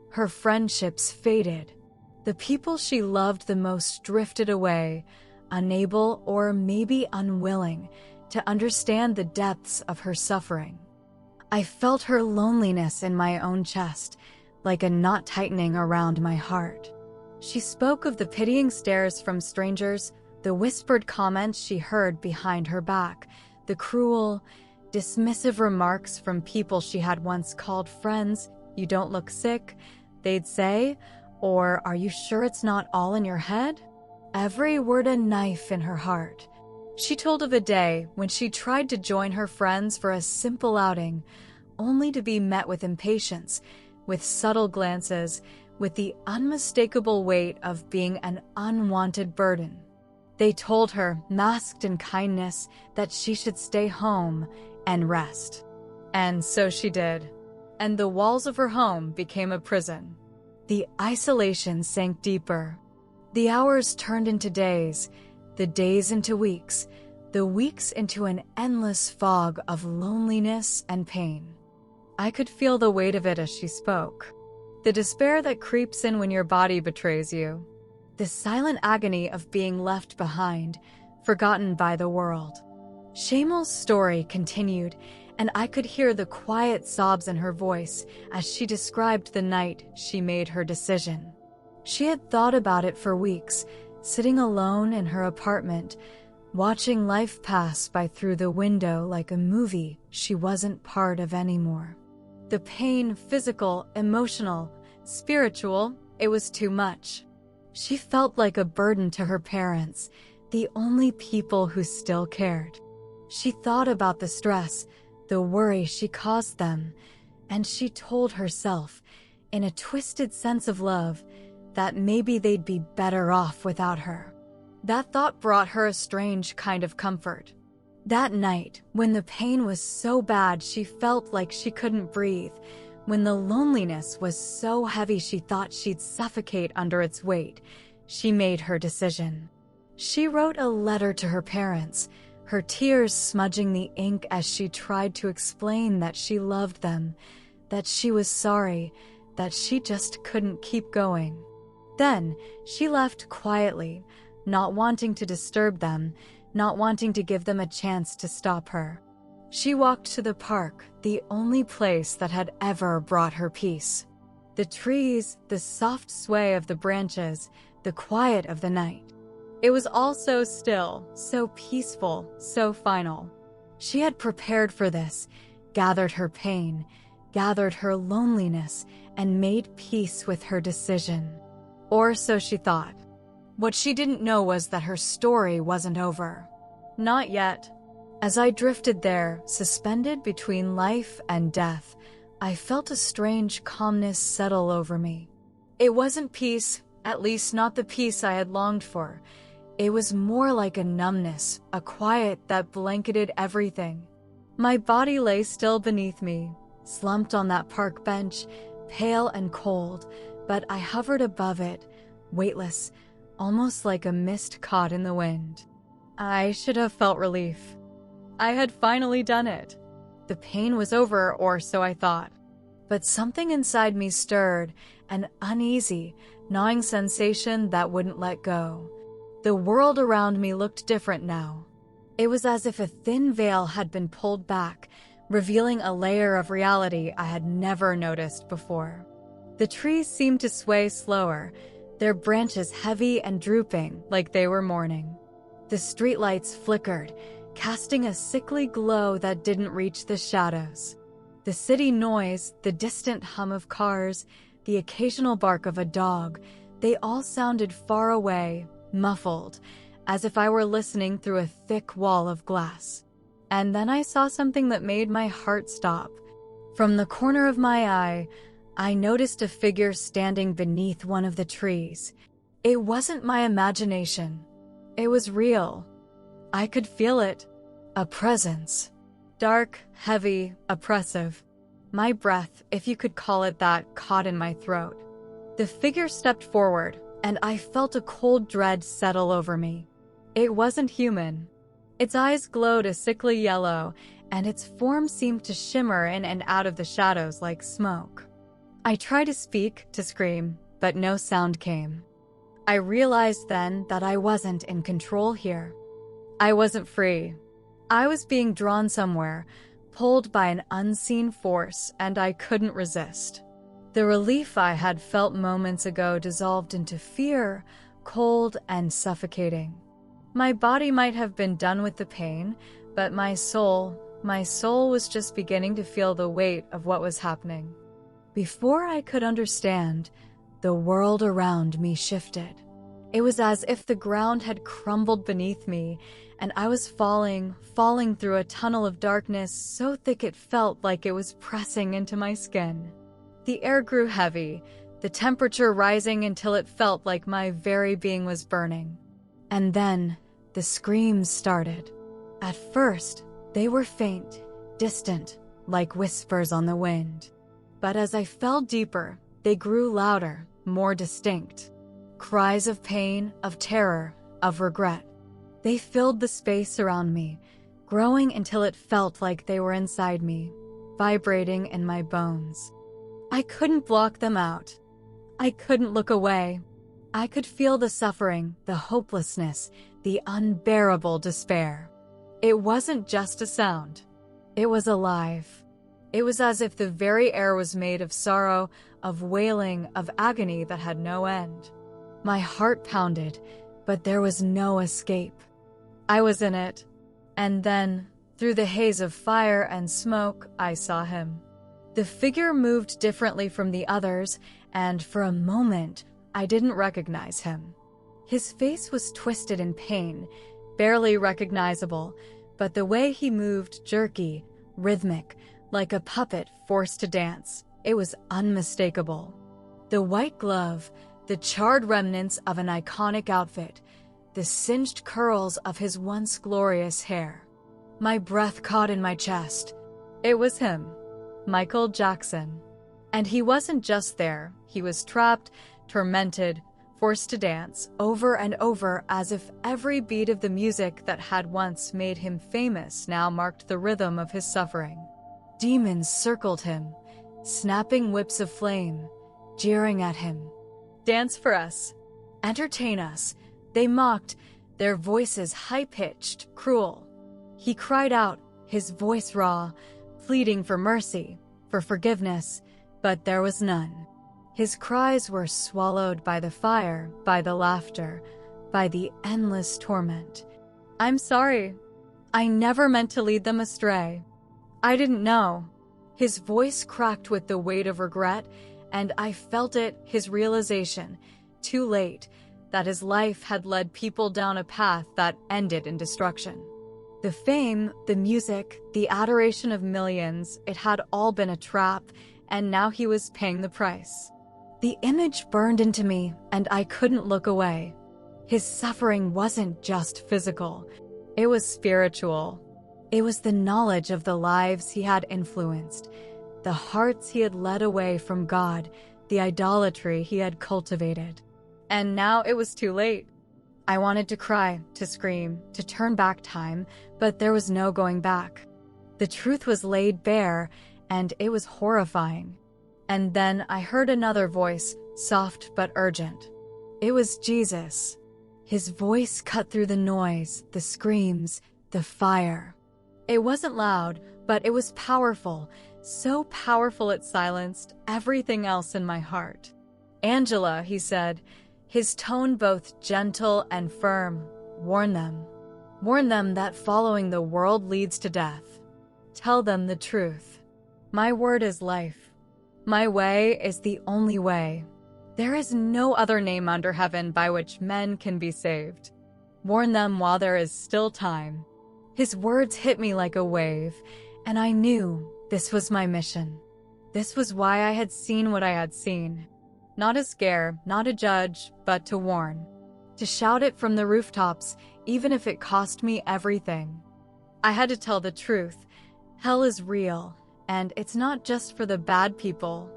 Her friendships faded. The people she loved the most drifted away, unable or maybe unwilling to understand the depths of her suffering. I felt her loneliness in my own chest, like a knot tightening around my heart. She spoke of the pitying stares from strangers, the whispered comments she heard behind her back, the cruel, dismissive remarks from people she had once called friends. "You don't look sick," they'd say, or "Are you sure it's not all in your head?" Every word a knife in her heart. She told of a day when she tried to join her friends for a simple outing, only to be met with impatience, with subtle glances, with the unmistakable weight of being an unwanted burden. They told her, masked in kindness, that she should stay home and rest. And so she did. And the walls of her home became a prison. The isolation sank deeper. The hours turned into days, the days into weeks, the weeks into an endless fog of loneliness and pain. I could feel the weight of it as she spoke. The despair that creeps in when your body betrays you. The silent agony of being left behind, forgotten by the world. Sheaml's story continued, and I could hear the quiet sobs in her voice as she described the night she made her decision. She had thought about it for weeks, sitting alone in her apartment, watching life pass by through the window like a movie she wasn't part of anymore. The pain, physical, emotional, spiritual, it was too much. She felt like a burden to her parents, the only people who still cared. She thought about the stress, the worry she caused them, and she told herself, in a twisted sense of love, that maybe they'd be better off without her. That thought brought her a strange kind of comfort. That night, when the pain was so bad she felt like she couldn't breathe, when the loneliness was so heavy she thought she'd suffocate under its weight, she made her decision. She wrote a letter to her parents, her tears smudging the ink as she tried to explain that she loved them, that she was sorry, that she just couldn't keep going. Then she left quietly, not wanting to disturb them, not wanting to give them a chance to stop her. She walked to the park, the only place that had ever brought her peace. The trees, the soft sway of the branches, the quiet of the night. It was all so still, so peaceful, so final. She had prepared for this, gathered her pain, gathered her loneliness, and made peace with her decision. Or so she thought. What she didn't know was that her story wasn't over. Not yet. As I drifted there, suspended between life and death, I felt a strange calmness settle over me. It wasn't peace, At least not the peace I had longed for. It was more like a numbness, a quiet that blanketed everything. My body lay still beneath me, slumped on that park bench, pale and cold, but I hovered above it, weightless, almost like a mist caught in the wind. I should have felt relief. I had finally done it. The pain was over, or so I thought. But something inside me stirred, an uneasy, gnawing sensation that wouldn't let go. The world around me looked different now. It was as if a thin veil had been pulled back, revealing a layer of reality I had never noticed before. The trees seemed to sway slower, their branches heavy and drooping like they were mourning. The streetlights flickered, casting a sickly glow that didn't reach the shadows. The city noise, the distant hum of cars, the occasional bark of a dog, they all sounded far away, muffled, as if I were listening through a thick wall of glass. And then I saw something that made my heart stop. From the corner of my eye, I noticed a figure standing beneath one of the trees. It wasn't my imagination. It was real. I could feel it. A presence. Dark, heavy, oppressive. My breath, if you could call it that, caught in my throat. The figure stepped forward, and I felt a cold dread settle over me. It wasn't human. Its eyes glowed a sickly yellow, and its form seemed to shimmer in and out of the shadows like smoke. I tried to speak, to scream, but no sound came. I realized then that I wasn't in control here. I wasn't free. I was being drawn somewhere, pulled by an unseen force, and I couldn't resist. The relief I had felt moments ago dissolved into fear, cold and suffocating. My body might have been done with the pain, but my soul was just beginning to feel the weight of what was happening. Before I could understand, the world around me shifted. It was as if the ground had crumbled beneath me, and I was falling through a tunnel of darkness so thick it felt like it was pressing into my skin. The air grew heavy, the temperature rising until it felt like my very being was burning. And then, the screams started. At first, they were faint, distant, like whispers on the wind. But as I fell deeper, they grew louder, more distinct. Cries of pain, of terror, of regret. They filled the space around me, growing until it felt like they were inside me, vibrating in my bones. I couldn't block them out. I couldn't look away. I could feel the suffering, the hopelessness, the unbearable despair. It wasn't just a sound. It was alive. It was as if the very air was made of sorrow, of wailing, of agony that had no end. My heart pounded, but there was no escape. I was in it. And then, through the haze of fire and smoke, I saw him. The figure moved differently from the others, and for a moment, I didn't recognize him. His face was twisted in pain, barely recognizable, but the way he moved jerky, rhythmic, like a puppet forced to dance, it was unmistakable. The white glove, the charred remnants of an iconic outfit, the singed curls of his once glorious hair. My breath caught in my chest. It was him, Michael Jackson. And he wasn't just there, he was trapped, tormented, forced to dance over and over as if every beat of the music that had once made him famous now marked the rhythm of his suffering. Demons circled him, snapping whips of flame, jeering at him. Dance for us. Entertain us. They mocked, their voices high-pitched, cruel. He cried out, his voice raw, pleading for mercy, for forgiveness, but there was none. His cries were swallowed by the fire, by the laughter, by the endless torment. I'm sorry. I never meant to lead them astray. I didn't know. His voice cracked with the weight of regret, and I felt it, his realization, too late, that his life had led people down a path that ended in destruction. The fame, the music, the adoration of millions, it had all been a trap, and now he was paying the price. The image burned into me, and I couldn't look away. His suffering wasn't just physical, it was spiritual. It was the knowledge of the lives he had influenced, the hearts he had led away from God, the idolatry he had cultivated. And now it was too late. I wanted to cry, to scream, to turn back time, but there was no going back. The truth was laid bare, and it was horrifying. And then I heard another voice, soft but urgent. It was Jesus. His voice cut through the noise, the screams, the fire. It wasn't loud, but it was powerful, so powerful it silenced everything else in my heart. "Angela," he said, his tone both gentle and firm, "warn them. Warn them that following the world leads to death. Tell them the truth. My word is life. My way is the only way. There is no other name under heaven by which men can be saved. Warn them while there is still time." His words hit me like a wave, and I knew this was my mission. This was why I had seen what I had seen. Not to scare, not to judge, but to warn. To shout it from the rooftops, even if it cost me everything. I had to tell the truth. Hell is real, and it's not just for the bad people.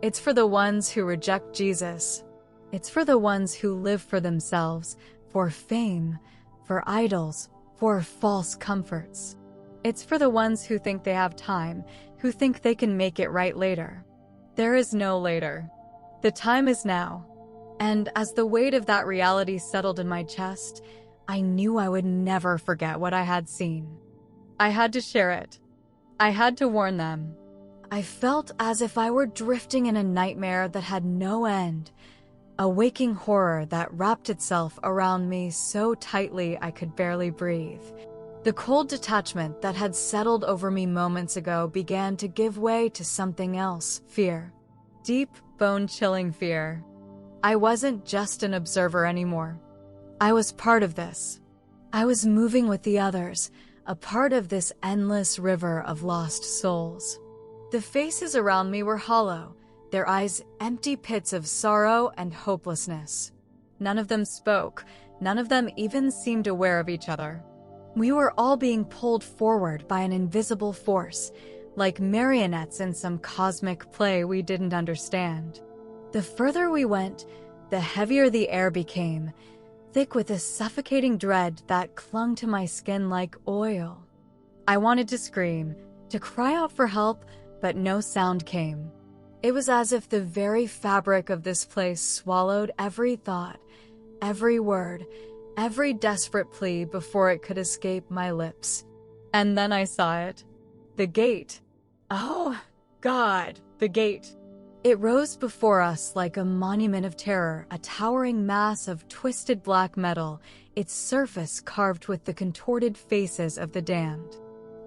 It's for the ones who reject Jesus. It's for the ones who live for themselves, for fame, for idols, for false comforts. It's for the ones who think they have time, who think they can make it right later. There is no later. The time is now. And as the weight of that reality settled in my chest, I knew I would never forget what I had seen. I had to share it. I had to warn them. I felt as if I were drifting in a nightmare that had no end, a waking horror that wrapped itself around me so tightly I could barely breathe. The cold detachment that had settled over me moments ago began to give way to something else, fear. Deep, bone-chilling fear. I wasn't just an observer anymore. I was part of this. I was moving with the others, a part of this endless river of lost souls. The faces around me were hollow, their eyes empty pits of sorrow and hopelessness. None of them spoke, none of them even seemed aware of each other. We were all being pulled forward by an invisible force, like marionettes in some cosmic play we didn't understand. The further we went, the heavier the air became, thick with a suffocating dread that clung to my skin like oil. I wanted to scream, to cry out for help, but no sound came. It was as if the very fabric of this place swallowed every thought, every word, every desperate plea before it could escape my lips. And then I saw it. The gate. Oh, God, the gate. It rose before us like a monument of terror, a towering mass of twisted black metal, its surface carved with the contorted faces of the damned.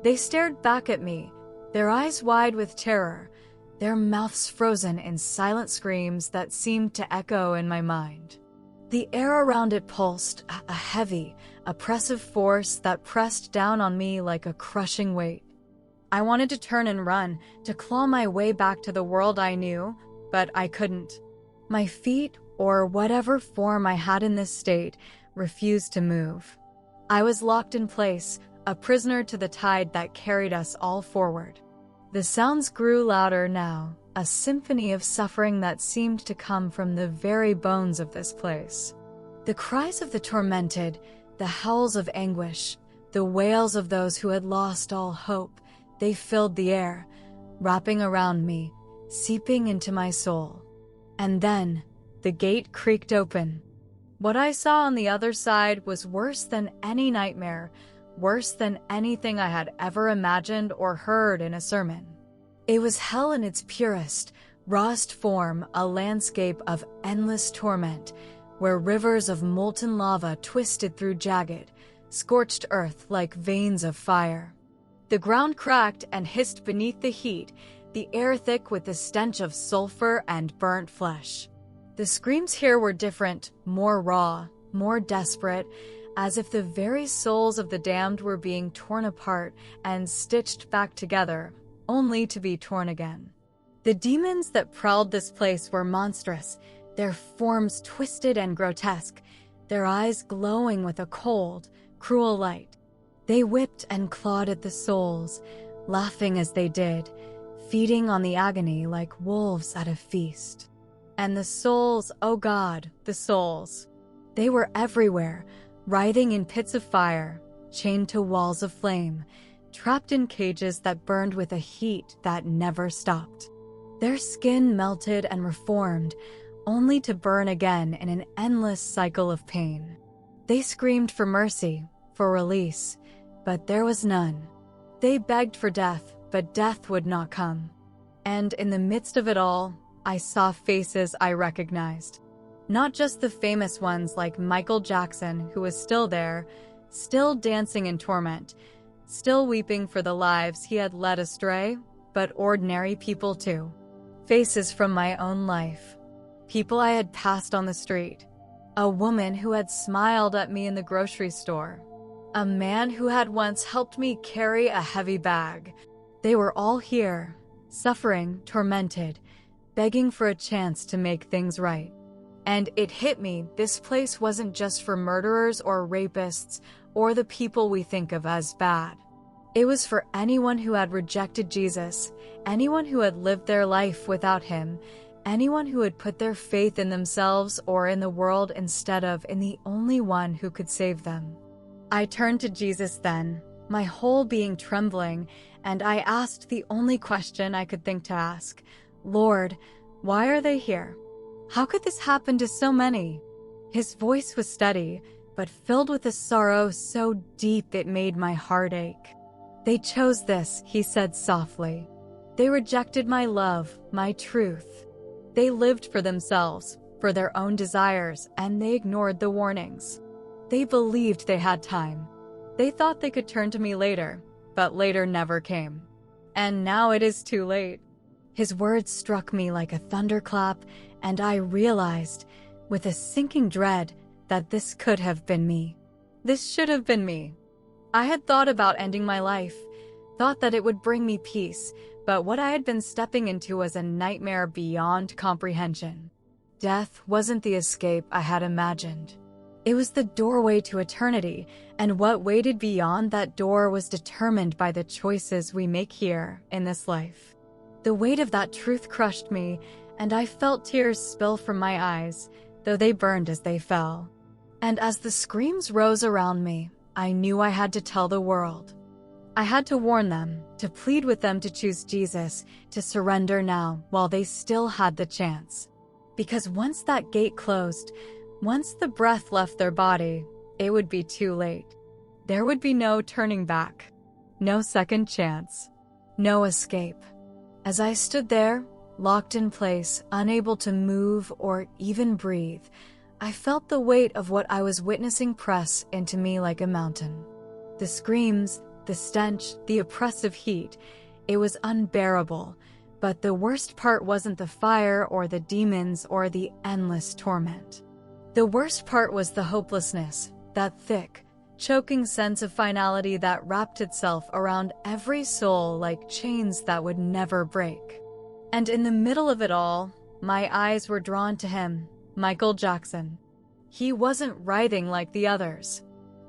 They stared back at me, their eyes wide with terror, their mouths frozen in silent screams that seemed to echo in my mind. The air around it pulsed, a heavy, oppressive force that pressed down on me like a crushing weight. I wanted to turn and run, to claw my way back to the world I knew, but I couldn't. My feet, or whatever form I had in this state, refused to move. I was locked in place, a prisoner to the tide that carried us all forward. The sounds grew louder now, a symphony of suffering that seemed to come from the very bones of this place. The cries of the tormented, the howls of anguish, the wails of those who had lost all hope, they filled the air, wrapping around me, seeping into my soul. And then, the gate creaked open. What I saw on the other side was worse than any nightmare, worse than anything I had ever imagined or heard in a sermon. It was hell in its purest, rawest form, a landscape of endless torment, where rivers of molten lava twisted through jagged, scorched earth like veins of fire. The ground cracked and hissed beneath the heat, the air thick with the stench of sulfur and burnt flesh. The screams here were different, more raw, more desperate, as if the very souls of the damned were being torn apart and stitched back together, only to be torn again. The demons that prowled this place were monstrous, their forms twisted and grotesque, their eyes glowing with a cold, cruel light. They whipped and clawed at the souls, laughing as they did, feeding on the agony like wolves at a feast. And the souls, oh God, the souls. They were everywhere, writhing in pits of fire, chained to walls of flame, trapped in cages that burned with a heat that never stopped. Their skin melted and reformed, only to burn again in an endless cycle of pain. They screamed for mercy, for release, but there was none. They begged for death, but death would not come. And in the midst of it all, I saw faces I recognized. Not just the famous ones like Michael Jackson, who was still there, still dancing in torment, still weeping for the lives he had led astray, but ordinary people too. Faces from my own life. People I had passed on the street. A woman who had smiled at me in the grocery store. A man who had once helped me carry a heavy bag. They were all here, suffering, tormented, begging for a chance to make things right. And it hit me, this place wasn't just for murderers or rapists or the people we think of as bad. It was for anyone who had rejected Jesus, anyone who had lived their life without him, anyone who had put their faith in themselves or in the world instead of in the only one who could save them. I turned to Jesus then, my whole being trembling, and I asked the only question I could think to ask. Lord, why are they here? How could this happen to so many? His voice was steady, but filled with a sorrow so deep it made my heart ache. They chose this, he said softly. They rejected my love, my truth. They lived for themselves, for their own desires, and they ignored the warnings. They believed they had time. They thought they could turn to me later, but later never came. And now it is too late. His words struck me like a thunderclap, and I realized, with a sinking dread, that this could have been me. This should have been me. I had thought about ending my life, thought that it would bring me peace, but what I had been stepping into was a nightmare beyond comprehension. Death wasn't the escape I had imagined. It was the doorway to eternity, and what waited beyond that door was determined by the choices we make here in this life. The weight of that truth crushed me, and I felt tears spill from my eyes, though they burned as they fell. And as the screams rose around me, I knew I had to tell the world. I had to warn them, to plead with them to choose Jesus, to surrender now while they still had the chance. Because once that gate closed, once the breath left their body, it would be too late. There would be no turning back, no second chance, no escape. As I stood there, locked in place, unable to move or even breathe, I felt the weight of what I was witnessing press into me like a mountain. The screams, the stench, the oppressive heat, it was unbearable, but the worst part wasn't the fire or the demons or the endless torment. The worst part was the hopelessness, that thick, choking sense of finality that wrapped itself around every soul like chains that would never break. And in the middle of it all, my eyes were drawn to him, Michael Jackson. He wasn't writhing like the others.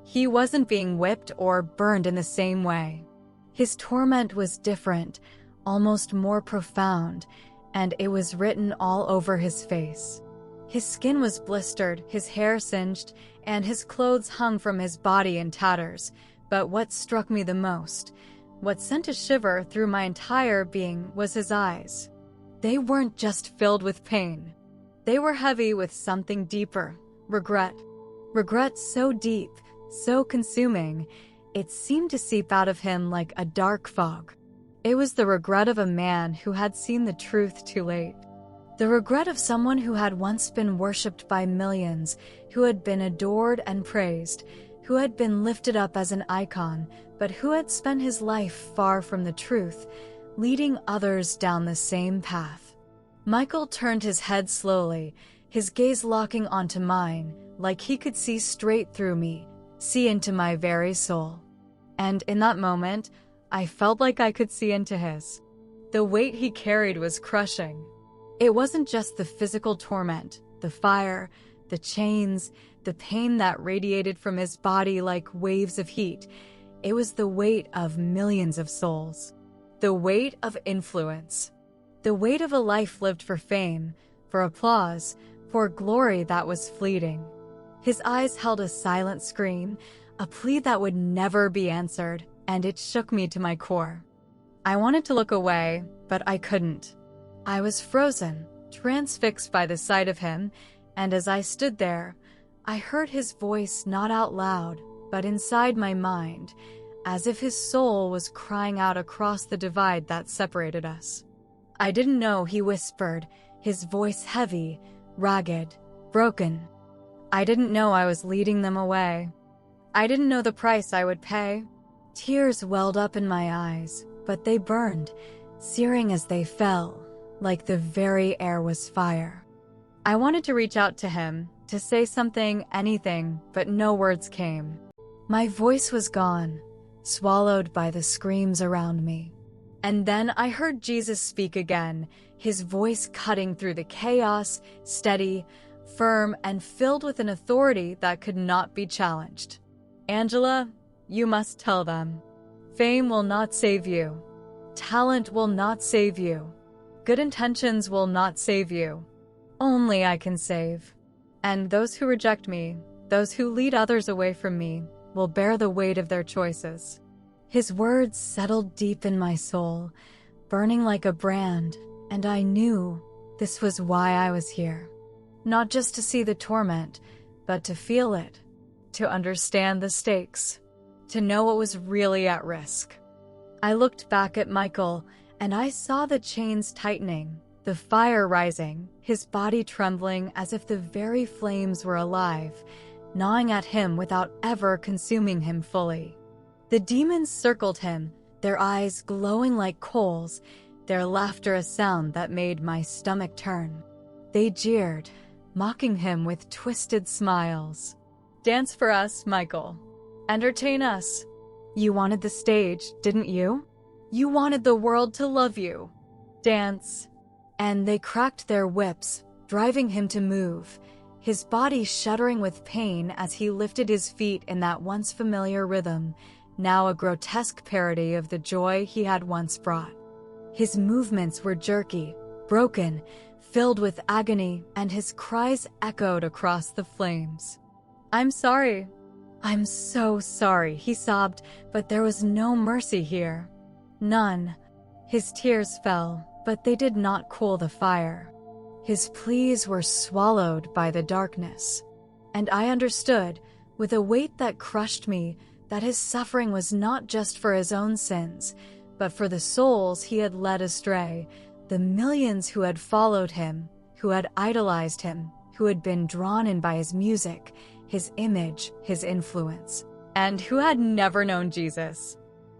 He wasn't being whipped or burned in the same way. His torment was different, almost more profound, and it was written all over his face. His skin was blistered, his hair singed, and his clothes hung from his body in tatters. But what struck me the most, what sent a shiver through my entire being, was his eyes. They weren't just filled with pain. They were heavy with something deeper, regret. Regret so deep, so consuming, it seemed to seep out of him like a dark fog. It was the regret of a man who had seen the truth too late. The regret of someone who had once been worshipped by millions, who had been adored and praised, who had been lifted up as an icon, but who had spent his life far from the truth, leading others down the same path. Michael turned his head slowly, his gaze locking onto mine, like he could see straight through me, see into my very soul. And in that moment, I felt like I could see into his. The weight he carried was crushing. It wasn't just the physical torment, the fire, the chains, the pain that radiated from his body like waves of heat. It was the weight of millions of souls. The weight of influence. The weight of a life lived for fame, for applause, for glory that was fleeting. His eyes held a silent scream, a plea that would never be answered, and it shook me to my core. I wanted to look away, but I couldn't. I was frozen, transfixed by the sight of him, and as I stood there, I heard his voice not out loud, but inside my mind, as if his soul was crying out across the divide that separated us. I didn't know, he whispered, his voice heavy, ragged, broken. I didn't know I was leading them away. I didn't know the price I would pay. Tears welled up in my eyes, but they burned, searing as they fell, like the very air was fire. I wanted to reach out to him, to say something, anything, but no words came. My voice was gone, swallowed by the screams around me. And then I heard Jesus speak again, his voice cutting through the chaos, steady, firm, and filled with an authority that could not be challenged. Angela, you must tell them. Fame will not save you. Talent will not save you. Good intentions will not save you. Only I can save. And those who reject me, those who lead others away from me, will bear the weight of their choices. His words settled deep in my soul, burning like a brand, and I knew this was why I was here. Not just to see the torment, but to feel it, to understand the stakes, to know what was really at risk. I looked back at Michael, and I saw the chains tightening, the fire rising, his body trembling as if the very flames were alive, gnawing at him without ever consuming him fully. The demons circled him, their eyes glowing like coals, their laughter a sound that made my stomach turn. They jeered, mocking him with twisted smiles. Dance for us, Michael. Entertain us. You wanted the stage, didn't you? You wanted the world to love you. Dance. And they cracked their whips, driving him to move, his body shuddering with pain as he lifted his feet in that once familiar rhythm, now a grotesque parody of the joy he had once brought. His movements were jerky, broken, filled with agony, and his cries echoed across the flames. I'm sorry. I'm so sorry, he sobbed, but there was no mercy here. None. His tears fell, but they did not cool the fire. His pleas were swallowed by the darkness. And I understood, with a weight that crushed me, that his suffering was not just for his own sins, but for the souls he had led astray, the millions who had followed him, who had idolized him, who had been drawn in by his music, his image, his influence, and who had never known Jesus.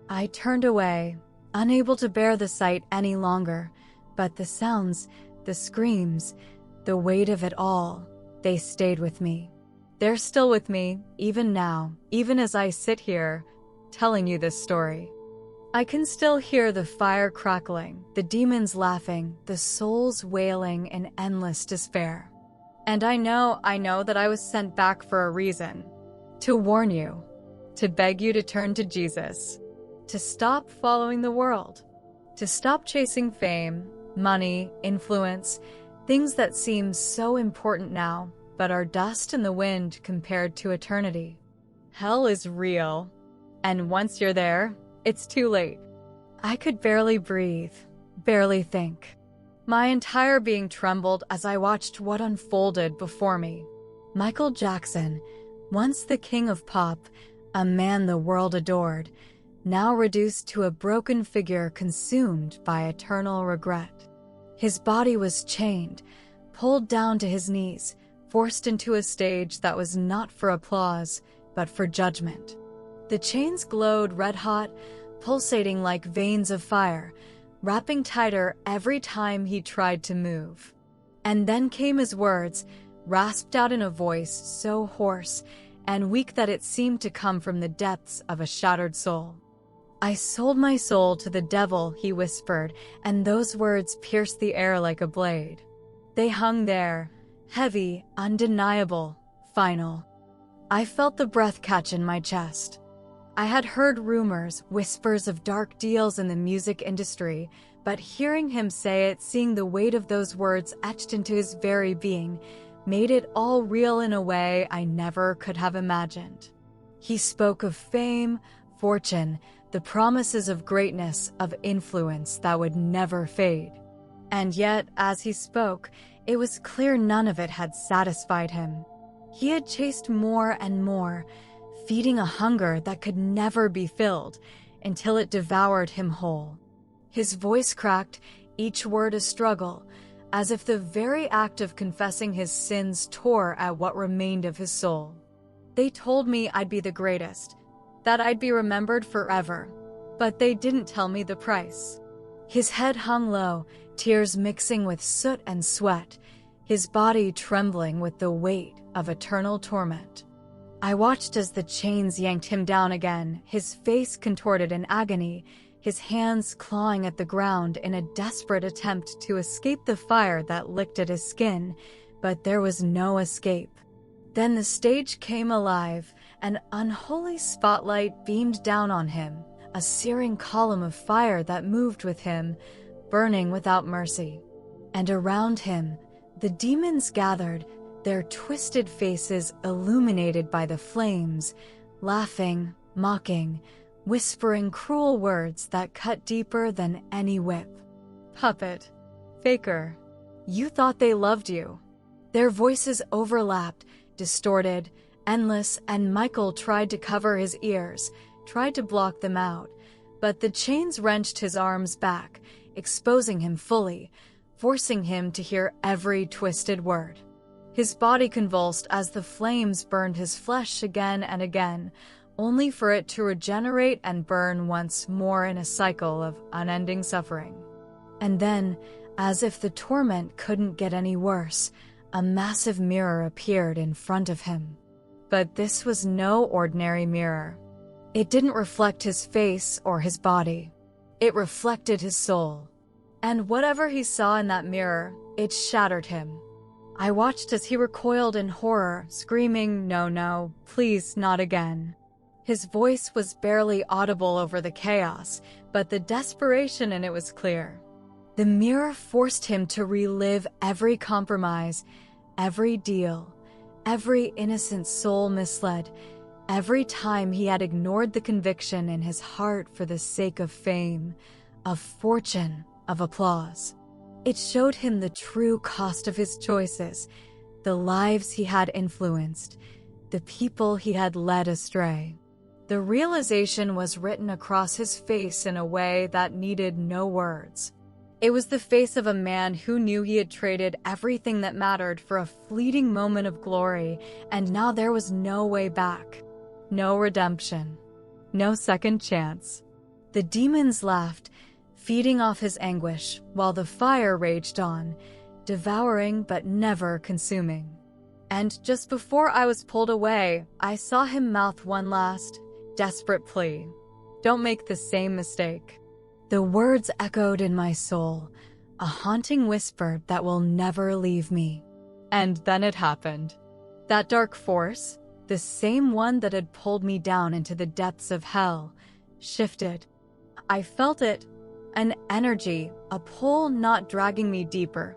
I turned away, unable to bear the sight any longer, but the sounds, the screams, the weight of it all, they stayed with me. They're still with me, even now, even as I sit here, telling you this story. I can still hear the fire crackling, the demons laughing, the souls wailing in endless despair. And I know that I was sent back for a reason. To warn you, to beg you to turn to Jesus, to stop following the world, to stop chasing fame, money, influence, things that seem so important now, but are dust in the wind compared to eternity. Hell is real, and once you're there, it's too late. I could barely breathe, barely think. My entire being trembled as I watched what unfolded before me. Michael Jackson, once the king of pop, a man the world adored, now reduced to a broken figure consumed by eternal regret. His body was chained, pulled down to his knees, forced into a stage that was not for applause, but for judgment. The chains glowed red-hot, pulsating like veins of fire, wrapping tighter every time he tried to move. And then came his words, rasped out in a voice so hoarse and weak that it seemed to come from the depths of a shattered soul. "I sold my soul to the devil," he whispered, and those words pierced the air like a blade. They hung there, heavy, undeniable, final. I felt the breath catch in my chest. I had heard rumors, whispers of dark deals in the music industry, but hearing him say it, seeing the weight of those words etched into his very being, made it all real in a way I never could have imagined. He spoke of fame, fortune, the promises of greatness, of influence that would never fade. And yet, as he spoke, it was clear none of it had satisfied him. He had chased more and more, feeding a hunger that could never be filled, until it devoured him whole. His voice cracked, each word a struggle, as if the very act of confessing his sins tore at what remained of his soul. "They told me I'd be the greatest, that I'd be remembered forever, but they didn't tell me the price." His head hung low, tears mixing with soot and sweat, his body trembling with the weight of eternal torment. I watched as the chains yanked him down again, his face contorted in agony, his hands clawing at the ground in a desperate attempt to escape the fire that licked at his skin, but there was no escape. Then the stage came alive, an unholy spotlight beamed down on him, a searing column of fire that moved with him, burning without mercy. And around him, the demons gathered, their twisted faces illuminated by the flames, laughing, mocking, whispering cruel words that cut deeper than any whip. "Puppet. Faker. You thought they loved you." Their voices overlapped, distorted, endless, and Michael tried to cover his ears, tried to block them out, but the chains wrenched his arms back, exposing him fully, forcing him to hear every twisted word. His body convulsed as the flames burned his flesh again and again, only for it to regenerate and burn once more in a cycle of unending suffering. And then, as if the torment couldn't get any worse, a massive mirror appeared in front of him. But this was no ordinary mirror. It didn't reflect his face or his body. It reflected his soul. And whatever he saw in that mirror, it shattered him. I watched as he recoiled in horror, screaming, "No, no, please, not again." His voice was barely audible over the chaos, but the desperation in it was clear. The mirror forced him to relive every compromise, every deal, every innocent soul misled, every time he had ignored the conviction in his heart for the sake of fame, of fortune, of applause. It showed him the true cost of his choices, the lives he had influenced, the people he had led astray. The realization was written across his face in a way that needed no words. It was the face of a man who knew he had traded everything that mattered for a fleeting moment of glory, and now there was no way back. No redemption. No second chance. The demons laughed, feeding off his anguish, while the fire raged on, devouring but never consuming. And just before I was pulled away, I saw him mouth one last, desperate plea. "Don't make the same mistake." The words echoed in my soul, a haunting whisper that will never leave me. And then it happened. That dark force, the same one that had pulled me down into the depths of hell, shifted. I felt it, an energy, a pull not dragging me deeper,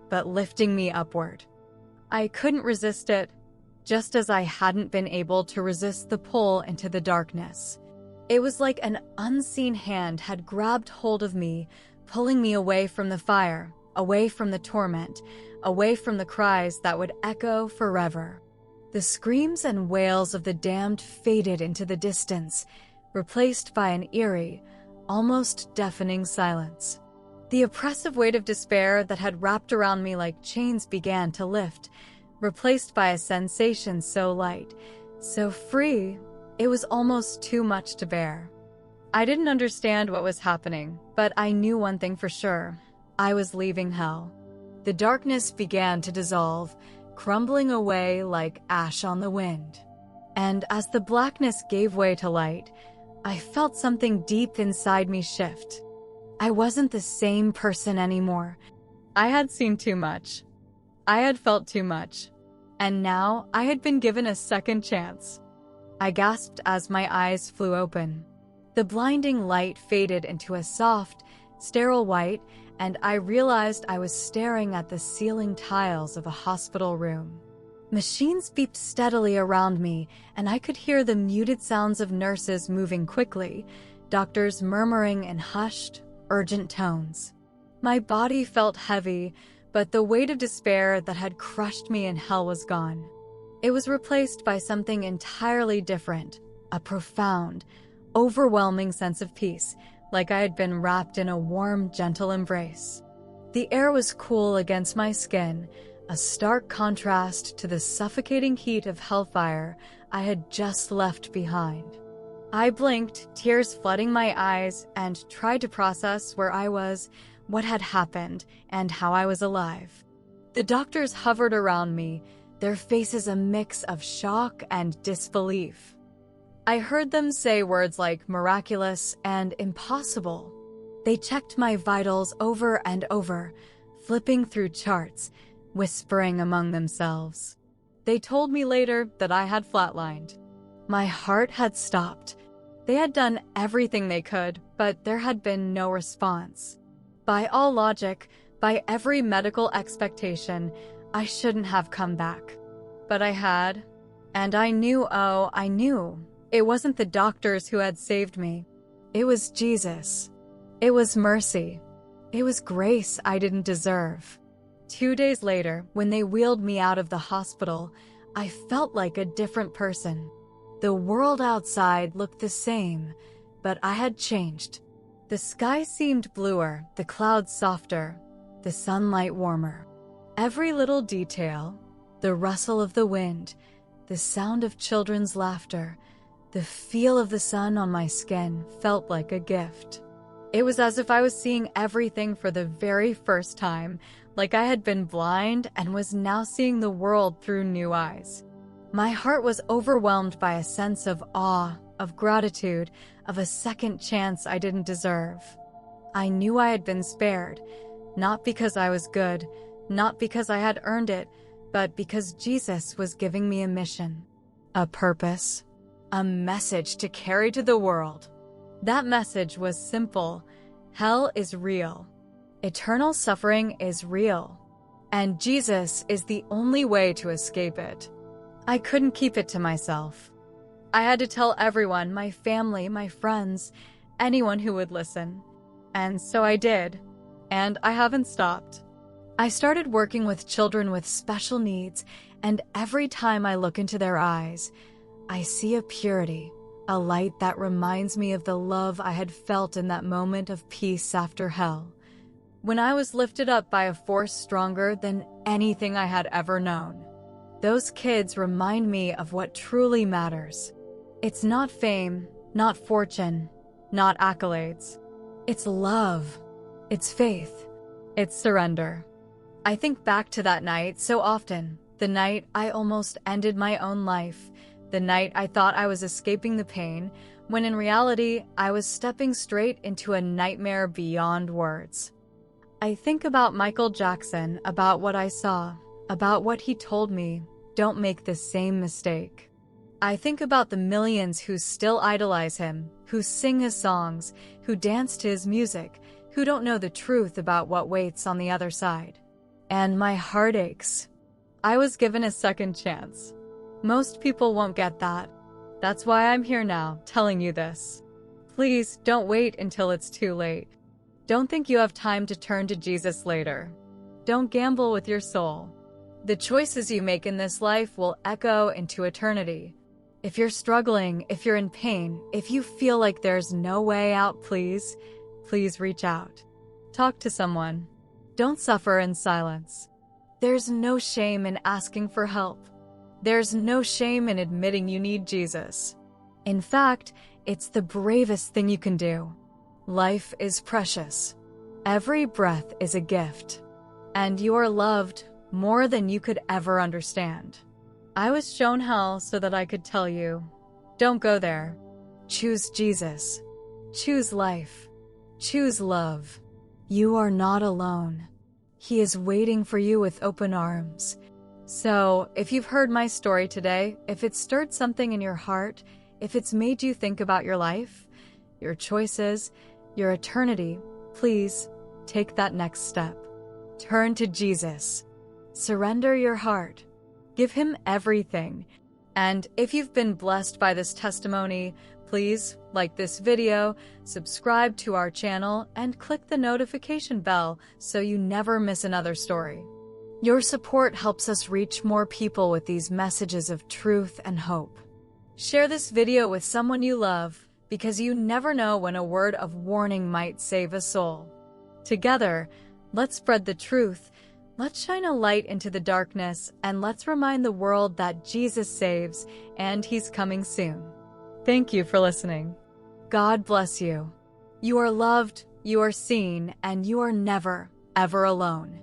but lifting me upward. I couldn't resist it, just as I hadn't been able to resist the pull into the darkness. It was like an unseen hand had grabbed hold of me, pulling me away from the fire, away from the torment, away from the cries that would echo forever. The screams and wails of the damned faded into the distance, replaced by an eerie, almost deafening silence. The oppressive weight of despair that had wrapped around me like chains began to lift, replaced by a sensation so light, so free, it was almost too much to bear. I didn't understand what was happening, but I knew one thing for sure. I was leaving hell. The darkness began to dissolve, crumbling away like ash on the wind. And as the blackness gave way to light, I felt something deep inside me shift. I wasn't the same person anymore. I had seen too much. I had felt too much. And now I had been given a second chance. I gasped as my eyes flew open. The blinding light faded into a soft, sterile white, and I realized I was staring at the ceiling tiles of a hospital room. Machines beeped steadily around me, and I could hear the muted sounds of nurses moving quickly, doctors murmuring in hushed, urgent tones. My body felt heavy, but the weight of despair that had crushed me in hell was gone. It was replaced by something entirely different, a profound, overwhelming sense of peace, like I had been wrapped in a warm, gentle embrace. The air was cool against my skin, a stark contrast to the suffocating heat of hellfire I had just left behind. I blinked, tears flooding my eyes, and tried to process where I was, what had happened, and how I was alive. The doctors hovered around me, their faces a mix of shock and disbelief. I heard them say words like miraculous and impossible. They checked my vitals over and over, flipping through charts, whispering among themselves. They told me later that I had flatlined. My heart had stopped. They had done everything they could, but there had been no response. By all logic, by every medical expectation, I shouldn't have come back. But I had. And I knew, I knew. It wasn't the doctors who had saved me. It was Jesus. It was mercy. It was grace I didn't deserve. 2 days later, when they wheeled me out of the hospital, I felt like a different person. The world outside looked the same, but I had changed. The sky seemed bluer, the clouds softer, the sunlight warmer. Every little detail, the rustle of the wind, the sound of children's laughter, the feel of the sun on my skin felt like a gift. It was as if I was seeing everything for the very first time, like I had been blind and was now seeing the world through new eyes. My heart was overwhelmed by a sense of awe, of gratitude, of a second chance I didn't deserve. I knew I had been spared, not because I was good, not because I had earned it, but because Jesus was giving me a mission, a purpose, a message to carry to the world. That message was simple. Hell is real. Eternal suffering is real. And Jesus is the only way to escape it. I couldn't keep it to myself. I had to tell everyone, my family, my friends, anyone who would listen. And so I did. And I haven't stopped. I started working with children with special needs, and every time I look into their eyes, I see a purity, a light that reminds me of the love I had felt in that moment of peace after hell, when I was lifted up by a force stronger than anything I had ever known. Those kids remind me of what truly matters. It's not fame, not fortune, not accolades. It's love. It's faith. It's surrender. I think back to that night so often, the night I almost ended my own life, the night I thought I was escaping the pain, when in reality I was stepping straight into a nightmare beyond words. I think about Michael Jackson, about what I saw, about what he told me, don't make the same mistake. I think about the millions who still idolize him, who sing his songs, who dance to his music, who don't know the truth about what waits on the other side. And my heart aches. I was given a second chance. Most people won't get that. That's why I'm here now, telling you this. Please don't wait until it's too late. Don't think you have time to turn to Jesus later. Don't gamble with your soul. The choices you make in this life will echo into eternity. If you're struggling, if you're in pain, if you feel like there's no way out, please reach out. Talk to someone. Don't suffer in silence. There's no shame in asking for help. There's no shame in admitting you need Jesus. In fact, it's the bravest thing you can do. Life is precious. Every breath is a gift. And you are loved more than you could ever understand. I was shown hell so that I could tell you, don't go there. Choose Jesus. Choose life. Choose love. You are not alone. He is waiting for you with open arms. So, if you've heard my story today, if it stirred something in your heart, if it's made you think about your life, your choices, your eternity, please take that next step. Turn to Jesus. Surrender your heart. Give him everything. And if you've been blessed by this testimony, please like this video, subscribe to our channel, and click the notification bell so you never miss another story. Your support helps us reach more people with these messages of truth and hope. Share this video with someone you love, because you never know when a word of warning might save a soul. Together, let's spread the truth, let's shine a light into the darkness, and let's remind the world that Jesus saves, and he's coming soon. Thank you for listening. God bless you. You are loved, you are seen, and you are never, ever alone.